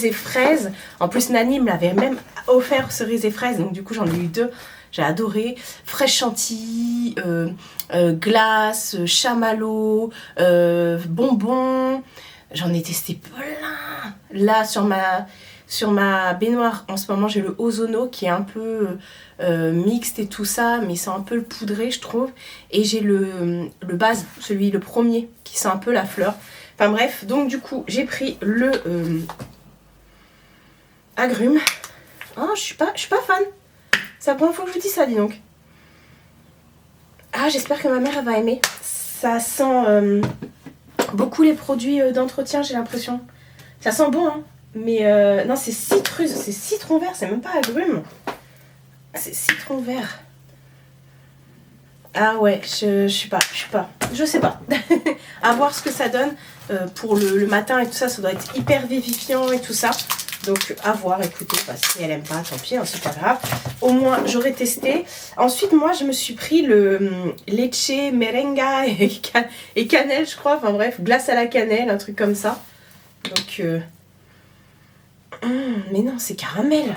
et fraise. En plus Nani me l'avait même offert cerise et fraise, donc du coup j'en ai eu 2. J'ai adoré. Fraîche chantilly, glace, chamallow, bonbons. J'en ai testé plein. Là sur ma baignoire en ce moment j'ai le Ozono qui est un peu mixte et tout ça, mais c'est un peu le poudré je trouve. Et j'ai le base, le premier qui sent un peu la fleur. Enfin bref, donc du coup, j'ai pris le agrume. Oh, je suis pas fan. C'est la première fois que je vous dis ça, dis donc. Ah, j'espère que ma mère, elle va aimer. Ça sent beaucoup les produits d'entretien, j'ai l'impression. Ça sent bon, hein. Mais non, c'est citrus, c'est citron vert, c'est même pas agrume. C'est citron vert. Ah ouais, je sais pas. À voir ce que ça donne pour le matin et tout ça, ça doit être hyper vivifiant et tout ça. Donc à voir, écoutez, bah, si elle aime pas, tant pis, hein, c'est pas grave. Au moins j'aurais testé. Ensuite moi je me suis pris le leche, merenga et cannelle je crois. Enfin bref, glace à la cannelle, un truc comme ça. Donc mais non, c'est caramel.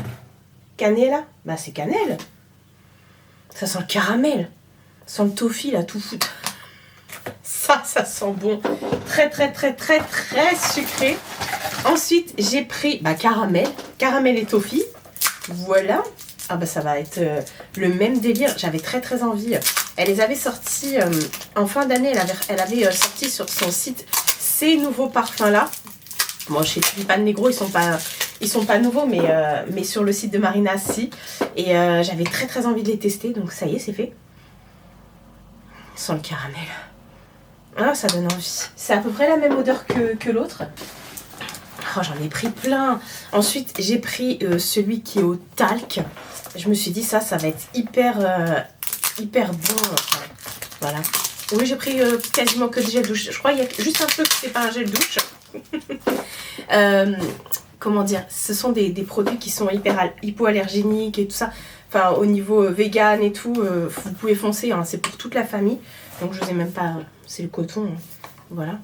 Cannella, bah c'est cannelle. Ça sent le caramel. Sans le toffee là, tout foutre. Ça sent bon. Très sucré. Ensuite, j'ai pris caramel et toffee. Voilà. Ah bah ça va être le même délire. J'avais très envie. Elle les avait sortis en fin d'année. Elle avait sorti sur son site ces nouveaux parfums là. Bon, chez Tulipan Negro, ils sont pas nouveaux, mais sur le site de Marina, si. Et j'avais très envie de les tester. Donc ça y est, c'est fait. Sans le caramel. Ah, ça donne envie. C'est à peu près la même odeur que l'autre. Oh, j'en ai pris plein. Ensuite, j'ai pris celui qui est au talc. Je me suis dit, ça va être hyper bon. Enfin, voilà. Oui, j'ai pris quasiment que des gels douche. Je crois qu'il y a juste un truc, c'est pas un gel douche. Comment dire, ce sont des produits qui sont hypoallergéniques et tout ça. Enfin, au niveau vegan et tout, vous pouvez foncer, hein, c'est pour toute la famille. Donc, je sais même pas, c'est le coton. Hein. Voilà.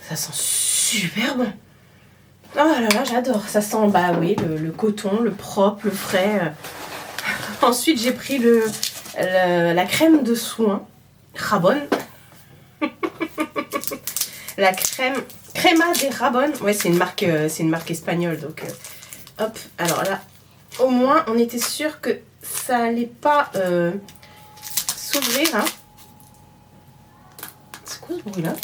Ça sent super bon. Oh là là, j'adore. Ça sent, bah oui, le coton, le propre, le frais. Ensuite, j'ai pris la crème de soin Rabon. La Crema de Rabon. Ouais, c'est une marque espagnole. Donc, hop. Alors là, au moins, on était sûr que ça allait pas s'ouvrir. Hein. C'est quoi ce bruit-là?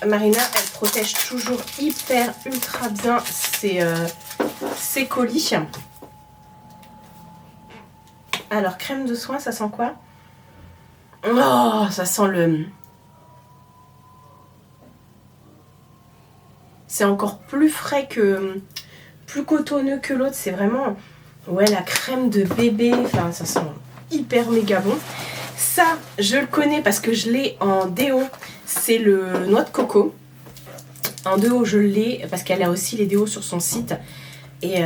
Marina, elle protège toujours hyper, ultra bien ses colis. Alors, crème de soin, ça sent quoi? Oh, ça sent le... C'est encore plus frais que... plus cotonneux que l'autre. C'est vraiment... Ouais, la crème de bébé. Enfin, ça sent hyper méga bon. Ça, je le connais parce que je l'ai en déo. C'est le noix de coco. En déo, je l'ai parce qu'elle a aussi les déos sur son site. Et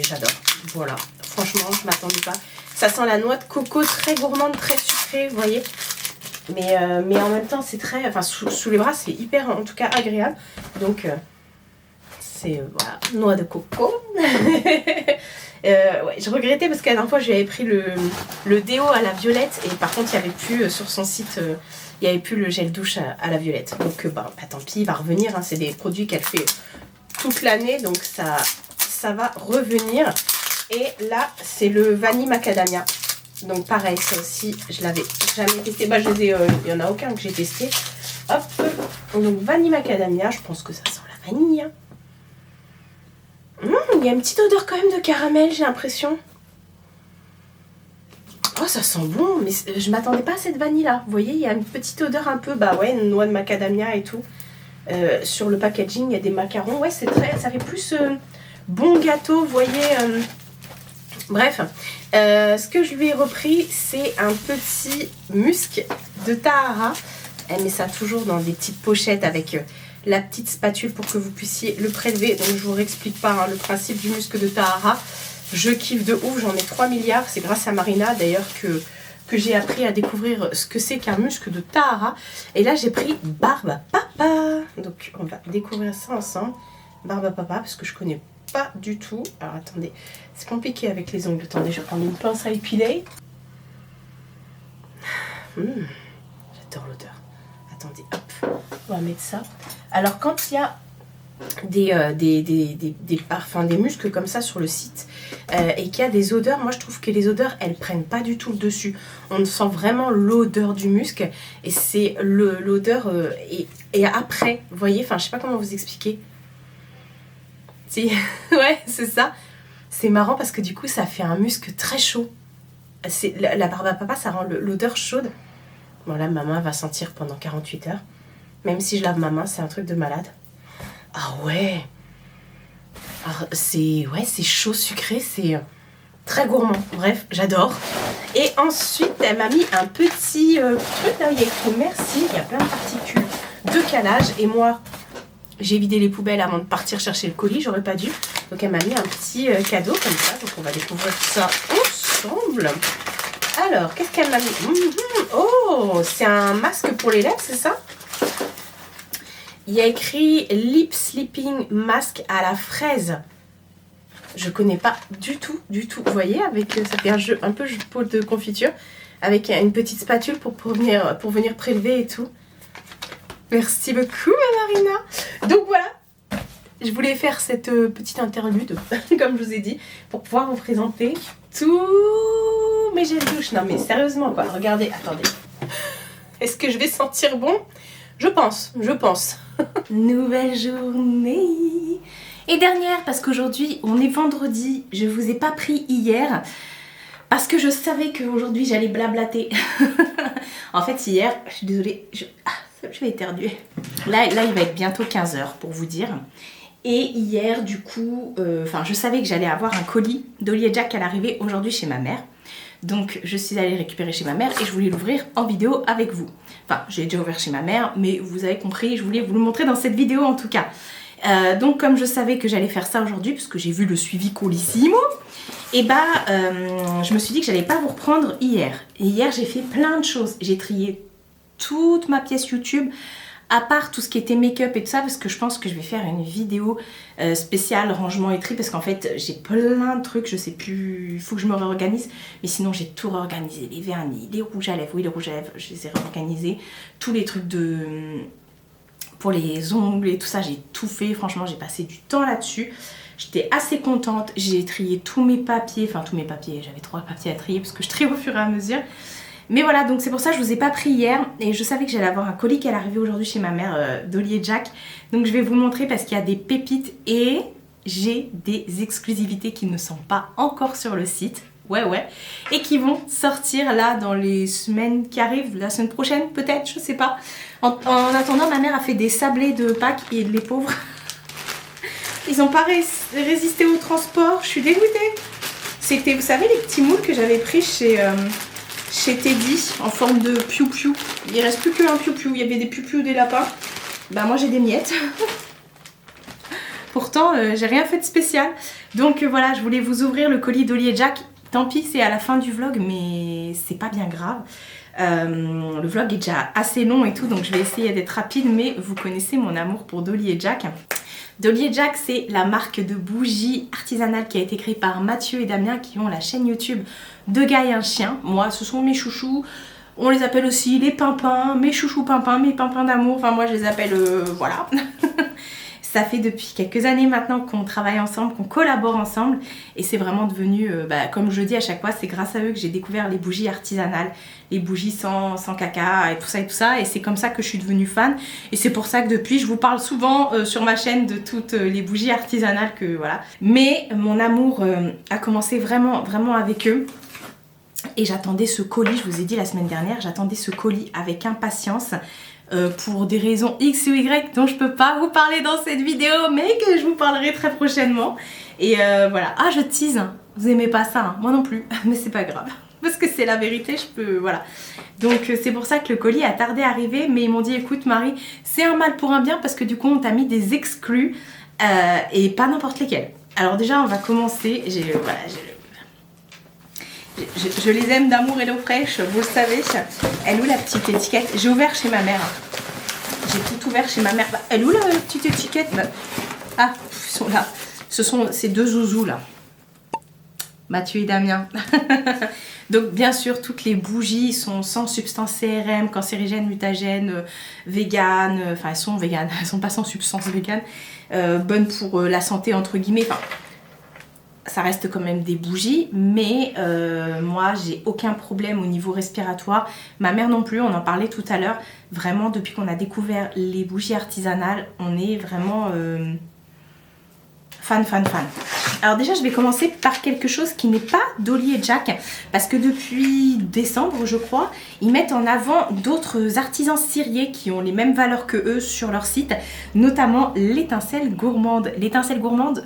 j'adore. Voilà. Franchement, je m'attendais pas. Ça sent la noix de coco très gourmande, très sucrée, vous voyez. Mais en même temps, c'est très... Enfin, sous les bras, c'est hyper, en tout cas, agréable. Donc, c'est... voilà, noix de coco. Ouais, je regrettais parce que la dernière fois, je lui avais pris le déo à la violette. Et par contre, il n'y avait plus, sur son site, il n'y avait plus le gel douche à la violette. Donc, bah, tant pis, il va revenir. Hein. C'est des produits qu'elle fait toute l'année. Donc, ça va revenir. Et là, c'est le vanille macadamia. Donc pareil, ça aussi, je l'avais jamais testé. Bah, il n'y en a aucun que j'ai testé. Hop. Donc vanille macadamia, je pense que ça sent la vanille. Hein. Il y a une petite odeur quand même de caramel, j'ai l'impression. Oh, ça sent bon, mais je m'attendais pas à cette vanille-là. Vous voyez, il y a une petite odeur un peu, bah ouais, une noix de macadamia et tout. Sur le packaging, il y a des macarons. Ouais, c'est très, ça fait plus bon gâteau, vous voyez. Bref, ce que je lui ai repris, c'est un petit musc de Tahara. Elle met ça toujours dans des petites pochettes avec la petite spatule pour que vous puissiez le prélever. Donc je vous réexplique pas hein, le principe du musc de Tahara. Je kiffe de ouf, j'en ai 3 milliards. C'est grâce à Marina d'ailleurs que j'ai appris à découvrir ce que c'est qu'un musc de Tahara. Et là j'ai pris Barbe à Papa. Donc on va découvrir ça ensemble. Barbe à Papa parce que je connais pas du tout. Alors attendez, c'est compliqué avec les ongles. Attendez, je vais prendre une pince à épiler. J'adore l'odeur. Attendez, hop, on va mettre ça. Alors quand il y a des parfums, des muscles comme ça sur le site et qu'il y a des odeurs, moi je trouve que les odeurs elles prennent pas du tout le dessus. On sent vraiment l'odeur du musc et c'est l'odeur et après, vous voyez, enfin je sais pas comment vous expliquer. Si, ouais, c'est ça. C'est marrant parce que du coup, ça fait un musc très chaud. La Barbe à Papa, ça rend l'odeur chaude. Bon, là, ma main va sentir pendant 48 heures. Même si je lave ma main, c'est un truc de malade. Ah ouais. C'est chaud, sucré, c'est très gourmand. Bref, j'adore. Et ensuite, elle m'a mis un petit truc là, il y a écrit merci. Il y a plein de particules de calage. Et moi... j'ai vidé les poubelles avant de partir chercher le colis, j'aurais pas dû. Donc elle m'a mis un petit cadeau comme ça. Donc on va découvrir ça ensemble. Alors, qu'est-ce qu'elle m'a mis? Oh, c'est un masque pour les lèvres, c'est ça? Il y a écrit Lip Sleeping Mask à la fraise. Je connais pas du tout. Vous voyez, avec ça fait un peu pot de confiture. Avec une petite spatule pour venir prélever et tout. Merci beaucoup, ma Marina. Donc voilà, je voulais faire cette petite interlude, comme je vous ai dit, pour pouvoir vous présenter tous mes gels douche. Non mais sérieusement quoi, regardez, attendez. Est-ce que je vais sentir bon? Je pense. Nouvelle journée. Et dernière, parce qu'aujourd'hui, on est vendredi, je vous ai pas pris hier. Parce que je savais qu'aujourd'hui, j'allais blablater. En fait, hier, je suis désolée, je vais éternuer. Là, il va être bientôt 15 h pour vous dire. Et hier, du coup, je savais que j'allais avoir un colis d'Oli et Jack à l'arrivée aujourd'hui chez ma mère. Donc, je suis allée récupérer chez ma mère et je voulais l'ouvrir en vidéo avec vous. Enfin, j'ai déjà ouvert chez ma mère, mais vous avez compris, je voulais vous le montrer dans cette vidéo en tout cas. Donc, comme je savais que j'allais faire ça aujourd'hui, parce que j'ai vu le suivi Colissimo, et je me suis dit que j'allais pas vous reprendre hier. Et hier, j'ai fait plein de choses. J'ai trié toute ma pièce YouTube, à part tout ce qui était make-up et tout ça, parce que je pense que je vais faire une vidéo spéciale rangement et tri, parce qu'en fait j'ai plein de trucs, je sais plus, il faut que je me réorganise, mais sinon j'ai tout réorganisé, les vernis, les rouges à lèvres, oui les rouges à lèvres, je les ai réorganisés, tous les trucs pour les ongles et tout ça, j'ai tout fait, franchement j'ai passé du temps là-dessus. J'étais assez contente, j'ai trié tous mes papiers, enfin tous mes papiers, j'avais 3 papiers à trier parce que je trie au fur et à mesure. Mais voilà, donc c'est pour ça que je vous ai pas pris hier et je savais que j'allais avoir un colis qui allait arriver aujourd'hui chez ma mère d'Olly et Jack. Donc je vais vous montrer parce qu'il y a des pépites et j'ai des exclusivités qui ne sont pas encore sur le site. Ouais, et qui vont sortir là dans les semaines qui arrivent, la semaine prochaine peut-être, je sais pas. En attendant, ma mère a fait des sablés de Pâques et les pauvres, ils n'ont pas résisté au transport, je suis dégoûtée. C'était, vous savez, les petits moules que j'avais pris chez Teddy en forme de piou-piou. Il reste plus qu'un piou-piou, il y avait des piou-piou des lapins. Bah moi j'ai des miettes. Pourtant, j'ai rien fait de spécial. Donc voilà, je voulais vous ouvrir le colis d'Olly et Jack. Tant pis, c'est à la fin du vlog, mais c'est pas bien grave. Le vlog est déjà assez long et tout, donc je vais essayer d'être rapide, mais vous connaissez mon amour pour Dolly et Jack. Dolly et Jack, c'est la marque de bougies artisanales qui a été créée par Mathieu et Damien, qui ont la chaîne YouTube Deux gars et un chien. Moi, ce sont mes chouchous. On les appelle aussi les pimpins, mes chouchous pimpins, mes pimpins d'amour. Enfin, moi, je les appelle, voilà. Ça fait depuis quelques années maintenant qu'on travaille ensemble, qu'on collabore ensemble. Et c'est vraiment devenu, comme je dis à chaque fois, c'est grâce à eux que j'ai découvert les bougies artisanales. Les bougies sans caca et tout ça et tout ça. Et c'est comme ça que je suis devenue fan. Et c'est pour ça que depuis, je vous parle souvent sur ma chaîne de toutes les bougies artisanales que voilà. Mais mon amour a commencé vraiment avec eux. Et j'attendais ce colis, je vous ai dit la semaine dernière, j'attendais ce colis avec impatience. Pour des raisons X ou Y dont je peux pas vous parler dans cette vidéo, mais que je vous parlerai très prochainement. Et voilà. Ah, je tease, vous aimez pas ça, hein. Moi non plus, mais c'est pas grave. Parce que c'est la vérité, je peux... Voilà. Donc c'est pour ça que le colis a tardé à arriver, mais ils m'ont dit, écoute Marie, c'est un mal pour un bien, parce que du coup on t'a mis des exclus, et pas n'importe lesquels. Alors déjà on va commencer, je les aime d'amour et d'eau fraîche, vous le savez. Elle est où la petite étiquette? J'ai ouvert chez ma mère. J'ai tout ouvert chez ma mère. Bah, elle est où la petite étiquette? Ah, ils sont là. Ce sont ces deux zouzous là. Mathieu et Damien. Donc bien sûr, toutes les bougies sont sans substance CRM, cancérigène, mutagène, vegan. Enfin, elles sont véganes. Elles sont pas sans substance vegan. Bonnes pour la santé entre guillemets. Enfin, ça reste quand même des bougies, mais moi j'ai aucun problème au niveau respiratoire, ma mère non plus, on en parlait tout à l'heure. Vraiment depuis qu'on a découvert les bougies artisanales, on est vraiment fan. Alors déjà je vais commencer par quelque chose qui n'est pas d'Olly et Jack, parce que depuis décembre je crois, ils mettent en avant d'autres artisans ciriers qui ont les mêmes valeurs que eux sur leur site, notamment l'étincelle gourmande. L'étincelle gourmande,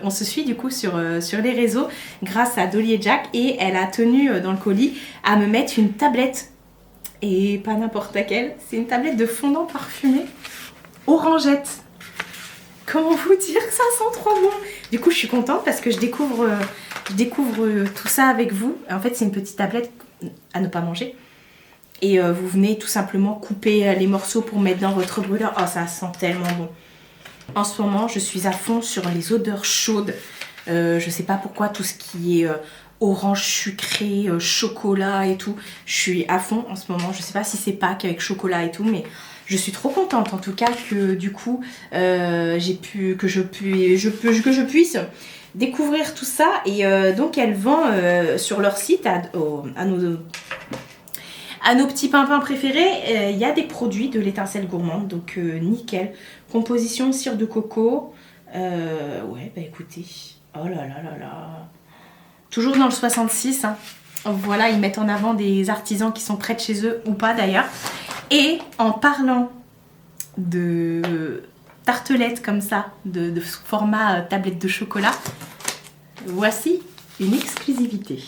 on se suit du coup sur les réseaux grâce à Dolly et Jack, et elle a tenu dans le colis à me mettre une tablette, et pas n'importe laquelle, c'est une tablette de fondant parfumé orangette. Comment vous dire que ça sent trop bon? Du coup je suis contente parce que je découvre tout ça avec vous. En fait c'est une petite tablette à ne pas manger. Et vous venez tout simplement couper les morceaux pour mettre dans votre brûleur. Oh ça sent tellement bon. En ce moment je suis à fond sur les odeurs chaudes. Je sais pas pourquoi tout ce qui est orange sucré, chocolat et tout. Je suis à fond en ce moment. Je sais pas si c'est Pâques avec chocolat et tout, mais... Je suis trop contente en tout cas que du coup que je puisse découvrir tout ça. Et donc elle vend sur leur site à nos petits pimpins préférés, il y a des produits de l'étincelle gourmande, donc nickel. Composition cire de coco. Ouais bah écoutez, oh là. Toujours dans le 66, hein. Voilà, ils mettent en avant des artisans qui sont près de chez eux ou pas d'ailleurs. Et en parlant de tartelettes comme ça, de format tablette de chocolat, voici une exclusivité.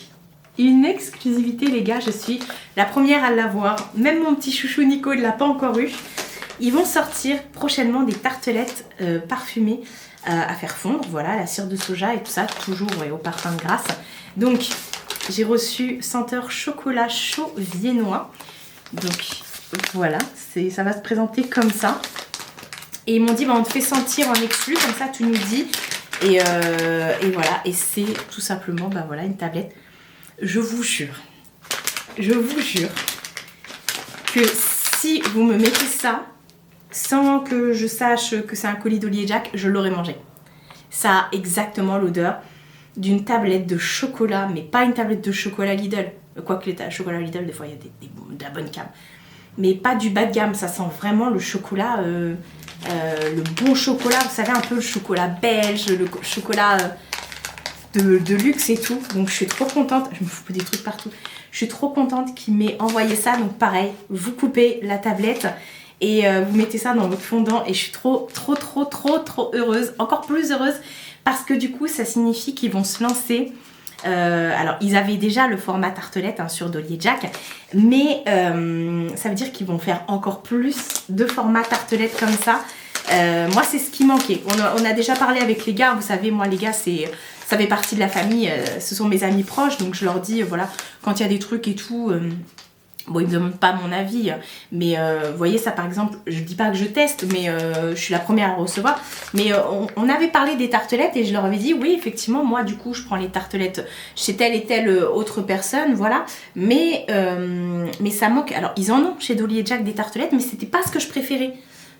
Une exclusivité les gars, je suis la première à l'avoir. Même mon petit chouchou Nico ne l'a pas encore eu. Ils vont sortir prochainement des tartelettes parfumées à faire fondre. Voilà, la cire de soja et tout ça, toujours au parfum de grâce. Donc j'ai reçu senteur chocolat chaud viennois. Donc voilà, ça va se présenter comme ça. Et ils m'ont dit, bah, on te fait sentir en exclu, comme ça tu nous dis. Et voilà, et c'est tout simplement, bah voilà, une tablette. Je vous jure que si vous me mettez ça, sans que je sache que c'est un colis d'Olly et Jack, je l'aurais mangé. ça a exactement l'odeur d'une tablette de chocolat, mais pas une tablette de chocolat Lidl. Quoique les chocolats Lidl, des fois il y a de la bonne gamme. Mais pas du bas de gamme, ça sent vraiment le chocolat, le bon chocolat, vous savez, un peu le chocolat belge, le chocolat de luxe et tout. Donc je suis trop contente, je me fous des trucs partout. Je suis trop contente qu'il m'ait envoyé ça. Donc pareil, vous coupez la tablette et vous mettez ça dans votre fondant. Et je suis trop heureuse, encore plus heureuse, parce que du coup ça signifie qu'ils vont se lancer. Alors ils avaient déjà le format tartelette sur Dolly & Jack, mais ça veut dire qu'ils vont faire encore plus de formats tartelette comme ça. Moi c'est ce qui manquait. On a déjà parlé avec les gars, vous savez, moi les gars ça fait partie de la famille, ce sont mes amis proches, donc je leur dis voilà, quand il y a des trucs et tout, bon ils me demandent pas mon avis, mais vous voyez ça par exemple, je dis pas que je teste, mais je suis la première à recevoir, mais on avait parlé des tartelettes et je leur avais dit oui effectivement moi du coup je prends les tartelettes chez telle et telle autre personne, voilà, mais ça manque. Alors ils en ont chez Dolly & Jack des tartelettes, mais c'était pas ce que je préférais.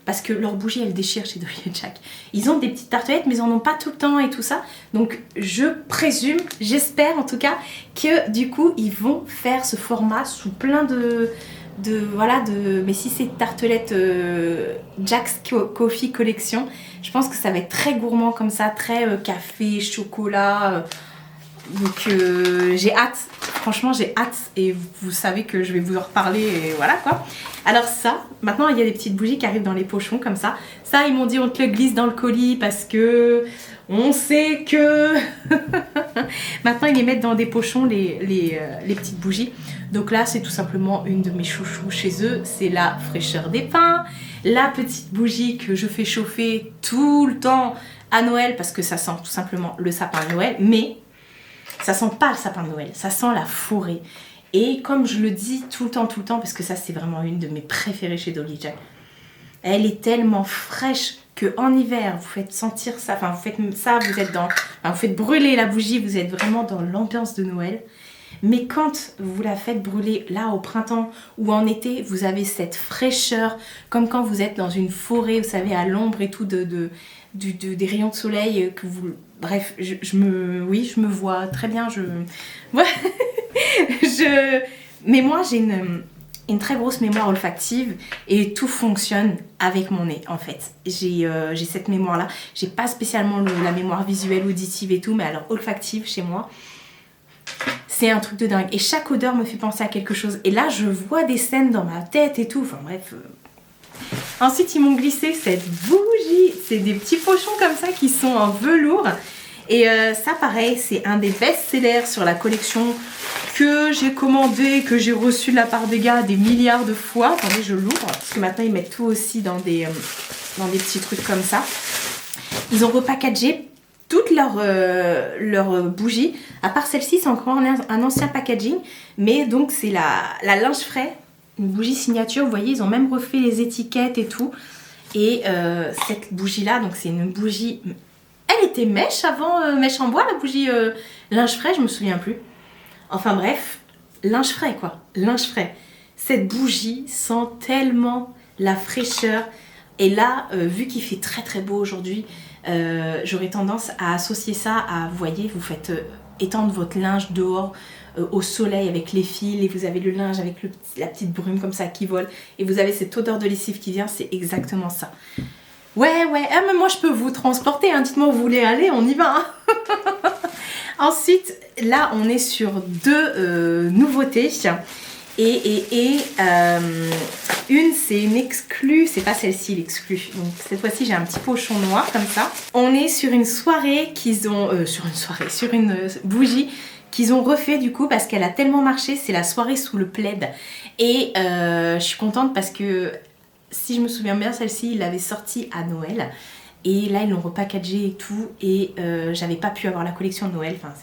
Parce que leur bougie elle déchire chez Dolly & Jack. Ils ont des petites tartelettes mais ils en ont pas tout le temps et tout ça. Donc je présume, j'espère en tout cas que du coup ils vont faire ce format sous plein mais si c'est tartelette Jack's Coffee Collection, je pense que ça va être très gourmand comme ça, très café, chocolat. Donc j'ai hâte, franchement j'ai hâte et vous savez que je vais vous en reparler et voilà quoi. Alors ça, maintenant il y a des petites bougies qui arrivent dans les pochons comme ça. Ça ils m'ont dit on te le glisse dans le colis parce que on sait que... Maintenant ils les mettent dans des pochons les petites bougies. Donc là c'est tout simplement une de mes chouchous chez eux, c'est la fraîcheur des pins. La petite bougie que je fais chauffer tout le temps à Noël parce que ça sent tout simplement le sapin de Noël, mais... ça sent pas le sapin de Noël, ça sent la forêt. Et comme je le dis tout le temps, parce que ça c'est vraiment une de mes préférées chez Dolly & Jack, elle est tellement fraîche qu'en hiver vous faites sentir ça, enfin vous faites ça, vous faites brûler la bougie, vous êtes vraiment dans l'ambiance de Noël. Mais quand vous la faites brûler là au printemps ou en été, vous avez cette fraîcheur, comme quand vous êtes dans une forêt, vous savez, à l'ombre et tout, des rayons de soleil que vous... Bref, je me vois très bien, mais moi j'ai une très grosse mémoire olfactive et tout fonctionne avec mon nez en fait. J'ai cette mémoire là, j'ai pas spécialement la mémoire visuelle, auditive et tout, mais alors olfactive chez moi, c'est un truc de dingue. Et chaque odeur me fait penser à quelque chose. Et là je vois des scènes dans ma tête et tout, enfin bref... Ensuite, ils m'ont glissé cette bougie. C'est des petits pochons comme ça qui sont en velours. Et ça, pareil, c'est un des best-sellers sur la collection que j'ai commandé, que j'ai reçu de la part des gars des milliards de fois. Attendez, je l'ouvre. Parce que maintenant, ils mettent tout aussi dans des petits trucs comme ça. Ils ont repackagé toutes leurs bougies. À part celle-ci, c'est encore un ancien packaging. Mais donc, c'est la linge frais. Une bougie signature, vous voyez, ils ont même refait les étiquettes et tout. Et cette bougie-là, donc c'est une bougie... Elle était mèche avant, mèche en bois, la bougie linge frais, je me souviens plus. Enfin bref, linge frais quoi, linge frais. Cette bougie sent tellement la fraîcheur. Et là, vu qu'il fait très très beau aujourd'hui, j'aurais tendance à associer ça à, vous voyez, vous faites étendre votre linge dehors, au soleil avec les fils et vous avez le linge avec la petite brume comme ça qui vole et vous avez cette odeur de lessive qui vient, c'est exactement ça. Ouais, mais moi je peux vous transporter, hein. Dites-moi où vous voulez aller, on y va. Hein. Ensuite, là on est sur deux nouveautés et une c'est une exclue, c'est pas celle-ci l'exclue, donc cette fois-ci j'ai un petit pochon noir comme ça. On est sur une soirée qu'ils ont, sur une bougie qu'ils ont refait du coup parce qu'elle a tellement marché, c'est la soirée sous le plaid. Et je suis contente parce que si je me souviens bien, celle-ci, ils l'avaient sortie à Noël. Et là, ils l'ont repackagée et tout. Et j'avais pas pu avoir la collection de Noël. Enfin,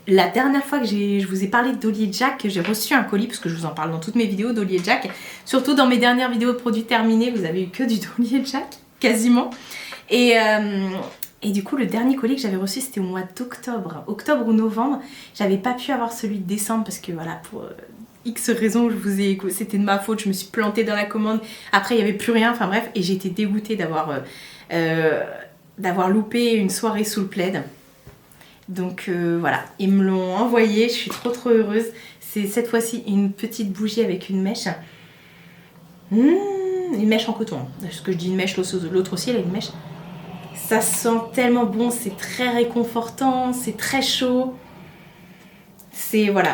la dernière fois que je vous ai parlé de Dolly & Jack, j'ai reçu un colis, parce que je vous en parle dans toutes mes vidéos, Dolly & Jack. Surtout dans mes dernières vidéos de produits terminés, vous avez eu que du Dolly & Jack, quasiment. Et du coup, le dernier colis que j'avais reçu, c'était au mois d'octobre. Octobre ou novembre. J'avais pas pu avoir celui de décembre parce que voilà, pour X raisons, c'était de ma faute. Je me suis plantée dans la commande. Après, il n'y avait plus rien. Enfin bref, et j'ai été dégoûtée d'avoir d'avoir loupé une soirée sous le plaid. Donc voilà, ils me l'ont envoyé, je suis trop heureuse. C'est cette fois-ci une petite bougie avec une mèche. Une mèche en coton. Parce que je dis une mèche, l'autre aussi elle a une mèche. Ça sent tellement bon, c'est très réconfortant, c'est très chaud. C'est voilà.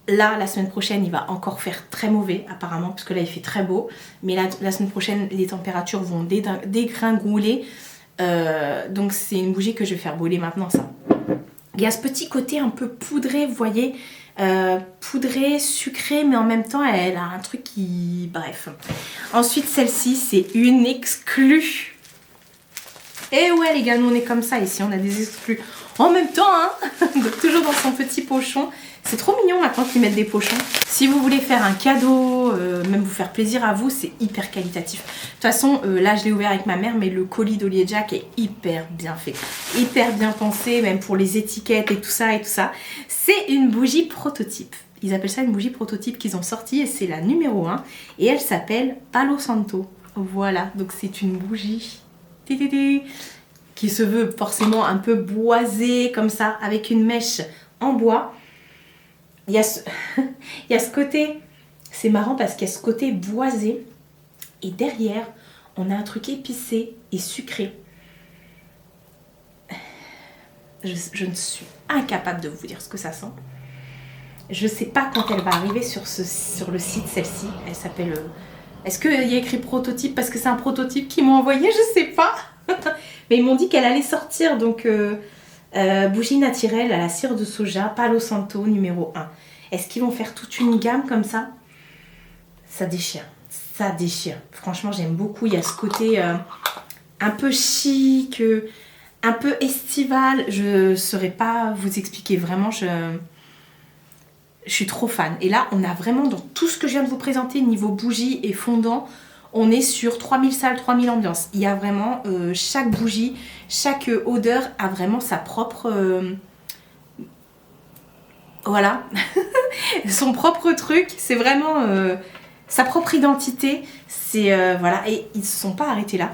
Là, la semaine prochaine, il va encore faire très mauvais apparemment, parce que là il fait très beau. Mais la semaine prochaine, les températures vont dégringoler. Donc c'est une bougie que je vais faire brûler maintenant, ça. Il y a ce petit côté un peu poudré, vous voyez, poudré, sucré, mais en même temps elle a un truc qui... Bref. Ensuite celle-ci, c'est une exclue. Et ouais les gars, nous on est comme ça ici, on a des exclus. En même temps, hein. Donc toujours dans son petit pochon. C'est trop mignon maintenant qu'ils mettent des pochons. Si vous voulez faire un cadeau, même vous faire plaisir à vous, c'est hyper qualitatif. De toute façon, là je l'ai ouvert avec ma mère, mais le colis d'Oli & Jack est hyper bien fait. Hyper bien pensé, même pour les étiquettes et tout ça et tout ça. C'est une bougie prototype. Ils appellent ça une bougie prototype qu'ils ont sortie et c'est la numéro 1. Et elle s'appelle Palo Santo. Voilà, donc c'est une bougie qui se veut forcément un peu boisée comme ça, avec une mèche en bois. Il y a ce côté, c'est marrant parce qu'il y a ce côté boisé et derrière on a un truc épicé et sucré. Je ne suis incapable de vous dire ce que ça sent. Je ne sais pas quand elle va arriver sur le site, celle-ci. Elle s'appelle... Est-ce qu'il y a écrit prototype parce que c'est un prototype qu'ils m'ont envoyé? Je ne sais pas. Mais ils m'ont dit qu'elle allait sortir, donc... bougie naturelle à la cire de soja, Palo Santo numéro 1. Est-ce qu'ils vont faire toute une gamme comme ça? Ça déchire, ça déchire. Franchement, j'aime beaucoup. Il y a ce côté un peu chic, un peu estival. Je ne saurais pas vous expliquer. Vraiment, je suis trop fan. Et là, on a vraiment dans tout ce que je viens de vous présenter, niveau bougie et fondant, on est sur 3000 salles, 3000 ambiances. Il y a vraiment chaque bougie, chaque odeur a vraiment sa propre... voilà. Son propre truc. C'est vraiment sa propre identité. C'est... voilà. Et ils ne se sont pas arrêtés là.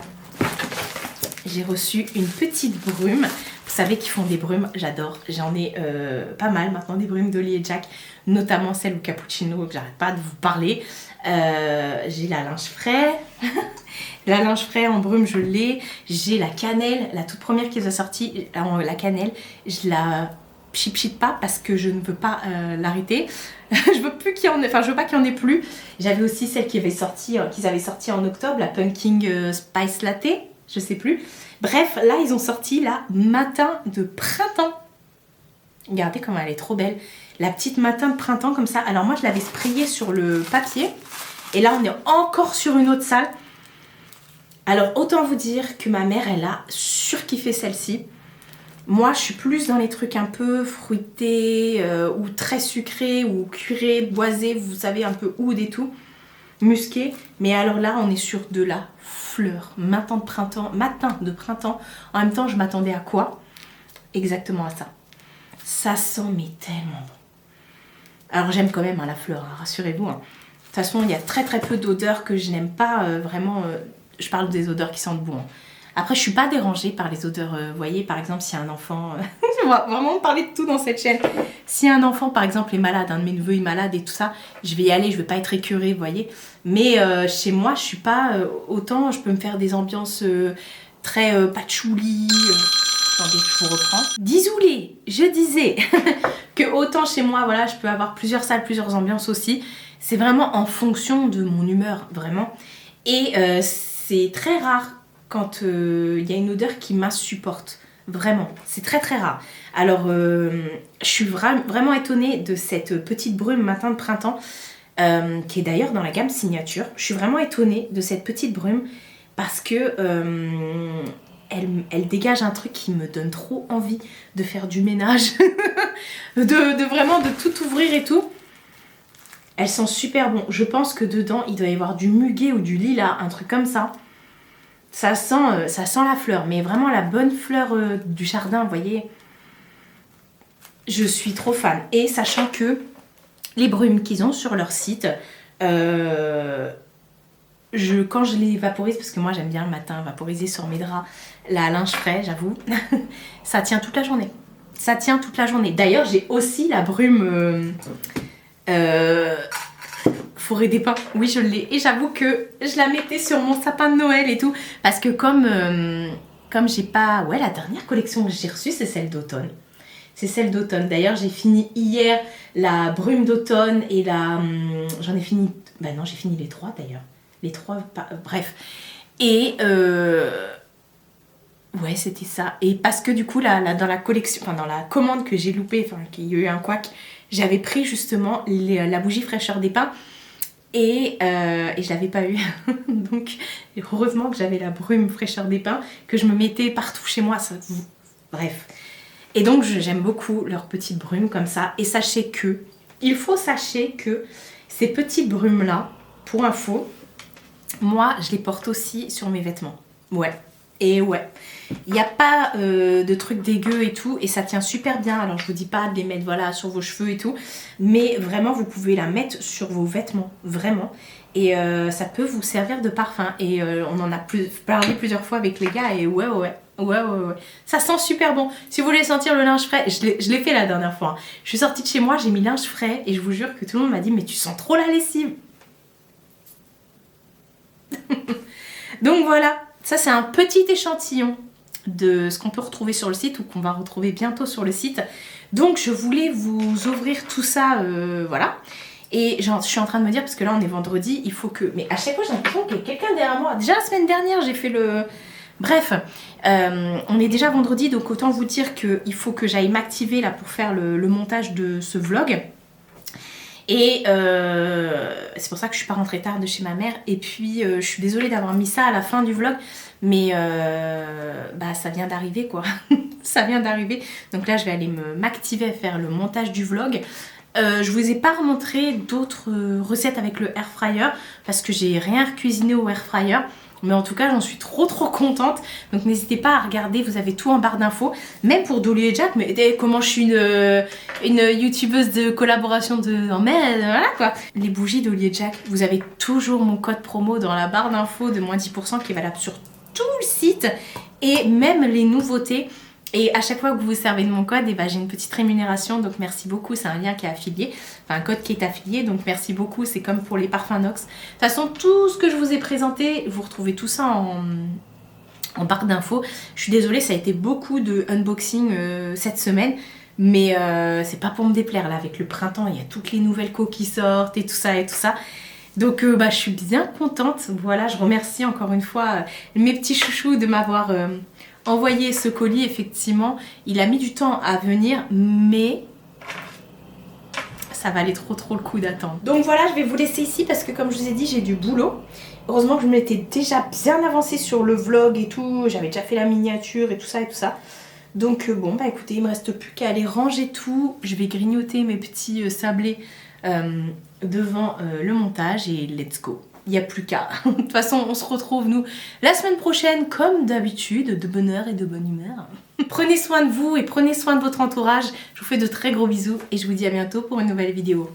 J'ai reçu une petite brume. Vous savez qu'ils font des brumes, j'adore. J'en ai pas mal maintenant, des brumes d'Oli & Jack. Notamment celle au cappuccino, que j'arrête pas de vous parler. J'ai la linge frais. La linge frais en brume, je l'ai. J'ai la cannelle, la toute première qu'ils ont sortie. La cannelle, je la chip pas parce que je ne veux pas l'arrêter. Je veux plus qu'il y en ait, enfin je veux pas qu'il y en ait plus. J'avais aussi celle qu'ils avaient sortie en octobre, la Pumpkin Spice Latte, je sais plus. Bref, là ils ont sorti la matin de printemps. Regardez comment elle est trop belle. La petite matin de printemps comme ça. Alors moi je l'avais sprayée sur le papier. Et là on est encore sur une autre salle. Alors autant vous dire que ma mère elle a surkiffé celle-ci. Moi je suis plus dans les trucs un peu fruités ou très sucrés ou curés, boisés, vous savez un peu oud et tout. Musqué. Mais alors là on est sur de la fleur. Matin de printemps. En même temps je m'attendais à quoi? Exactement à ça. Ça sent mais tellement bon. Alors j'aime quand même la fleur, hein, rassurez-vous. Hein. De toute façon, il y a très peu d'odeurs que je n'aime pas vraiment. Je parle des odeurs qui sentent bon. Hein. Après, je suis pas dérangée par les odeurs. Vous voyez, par exemple, si un enfant... on va vraiment parler de tout dans cette chaîne. Si un enfant, par exemple, est malade, un de mes neveux est malade et tout ça, je vais y aller, je vais pas être écœurée, vous voyez. Mais chez moi, je suis pas... autant, je peux me faire des ambiances très patchouli... Attendez, je vous reprends. Désolée, je disais que autant chez moi, voilà, je peux avoir plusieurs salles, plusieurs ambiances aussi. C'est vraiment en fonction de mon humeur, vraiment. Et c'est très rare quand il y a une odeur qui m'insupporte. Vraiment, c'est très rare. Alors, je suis vraiment étonnée de cette petite brume matin de printemps, qui est d'ailleurs dans la gamme signature. Je suis vraiment étonnée de cette petite brume parce que... Elle dégage un truc qui me donne trop envie de faire du ménage, de vraiment de tout ouvrir et tout. Elle sent super bon. Je pense que dedans, il doit y avoir du muguet ou du lilas, un truc comme ça. Ça sent la fleur, mais vraiment la bonne fleur du jardin, vous voyez. Je suis trop fan. Et sachant que les brumes qu'ils ont sur leur site... quand je les vaporise, parce que moi j'aime bien le matin vaporiser sur mes draps la linge frais, j'avoue, ça tient toute la journée. Ça tient toute la journée. D'ailleurs, j'ai aussi la brume forêt des pins. Oui, je l'ai. Et j'avoue que je la mettais sur mon sapin de Noël et tout. Parce que comme j'ai pas... Ouais, la dernière collection que j'ai reçue, c'est celle d'automne. C'est celle d'automne. D'ailleurs, j'ai fini hier la brume d'automne et la... j'en ai fini... Bah non, j'ai fini les 3 d'ailleurs. Les 3... Bref. Et... Ouais, c'était ça. Et parce que du coup, là, dans la collection, enfin dans la commande que j'ai loupée, enfin qu'il y a eu un couac, j'avais pris justement la bougie fraîcheur des pins et je l'avais pas eu. Donc, heureusement que j'avais la brume fraîcheur des pins que je me mettais partout chez moi. Ça, bref. Et donc, j'aime beaucoup leurs petites brumes comme ça. Et sachez que, il faut sachez que ces petites brumes-là, pour info, moi, je les porte aussi sur mes vêtements. Ouais. Et ouais, il n'y a pas de trucs dégueux et tout, et ça tient super bien. Alors je vous dis pas de les mettre voilà, sur vos cheveux et tout, mais vraiment vous pouvez la mettre sur vos vêtements, vraiment. Et ça peut vous servir de parfum. Et on en a parlé plusieurs fois avec les gars, et ouais. Ça sent super bon. Si vous voulez sentir le linge frais, je l'ai fait la dernière fois. Hein. Je suis sortie de chez moi, j'ai mis linge frais, et je vous jure que tout le monde m'a dit, mais tu sens trop la lessive. Donc voilà. Ça, c'est un petit échantillon de ce qu'on peut retrouver sur le site ou qu'on va retrouver bientôt sur le site. Donc, je voulais vous ouvrir tout ça, voilà. Et je suis en train de me dire, parce que là, on est vendredi, il faut que... Mais à chaque fois, j'ai l'impression qu'il y a quelqu'un derrière moi. Déjà, la semaine dernière, j'ai fait le... Bref, on est déjà vendredi, donc autant vous dire qu'il faut que j'aille m'activer là pour faire le montage de ce vlog. Et c'est pour ça que je suis pas rentrée tard de chez ma mère. Et puis je suis désolée d'avoir mis ça à la fin du vlog, mais bah ça vient d'arriver quoi. Ça vient d'arriver. Donc là je vais aller m'activer à faire le montage du vlog. Je vous ai pas montré d'autres recettes avec le air fryer parce que j'ai rien cuisiné au air fryer. Mais en tout cas, j'en suis trop contente. Donc n'hésitez pas à regarder, vous avez tout en barre d'infos. Même pour Dolly et Jack, mais comment je suis une youtubeuse de collaboration de... Non mais voilà quoi. Les bougies Dolly et Jack, vous avez toujours mon code promo dans la barre d'infos de moins 10% qui est valable sur tout le site. Et même les nouveautés. Et à chaque fois que vous vous servez de mon code, et ben, j'ai une petite rémunération, donc merci beaucoup, c'est un lien qui est affilié, enfin un code qui est affilié, donc merci beaucoup, c'est comme pour les parfums Nox. De toute façon, tout ce que je vous ai présenté, vous retrouvez tout ça en barre d'infos. Je suis désolée, ça a été beaucoup de unboxing cette semaine, mais c'est pas pour me déplaire, là, avec le printemps, il y a toutes les nouvelles co qui sortent et tout ça et tout ça. Donc bah, je suis bien contente, voilà, je remercie encore une fois mes petits chouchous de m'avoir... envoyer ce colis, effectivement, il a mis du temps à venir, mais ça valait trop le coup d'attendre. Donc voilà, je vais vous laisser ici parce que comme je vous ai dit, j'ai du boulot. Heureusement que je m'étais déjà bien avancée sur le vlog et tout, j'avais déjà fait la miniature et tout ça et tout ça. Donc bon, bah écoutez, il me reste plus qu'à aller ranger tout. Je vais grignoter mes petits sablés devant le montage et let's go. Il n'y a plus qu'à. De toute façon, on se retrouve, nous, la semaine prochaine, comme d'habitude, de bonne heure et de bonne humeur. Prenez soin de vous et prenez soin de votre entourage. Je vous fais de très gros bisous et je vous dis à bientôt pour une nouvelle vidéo.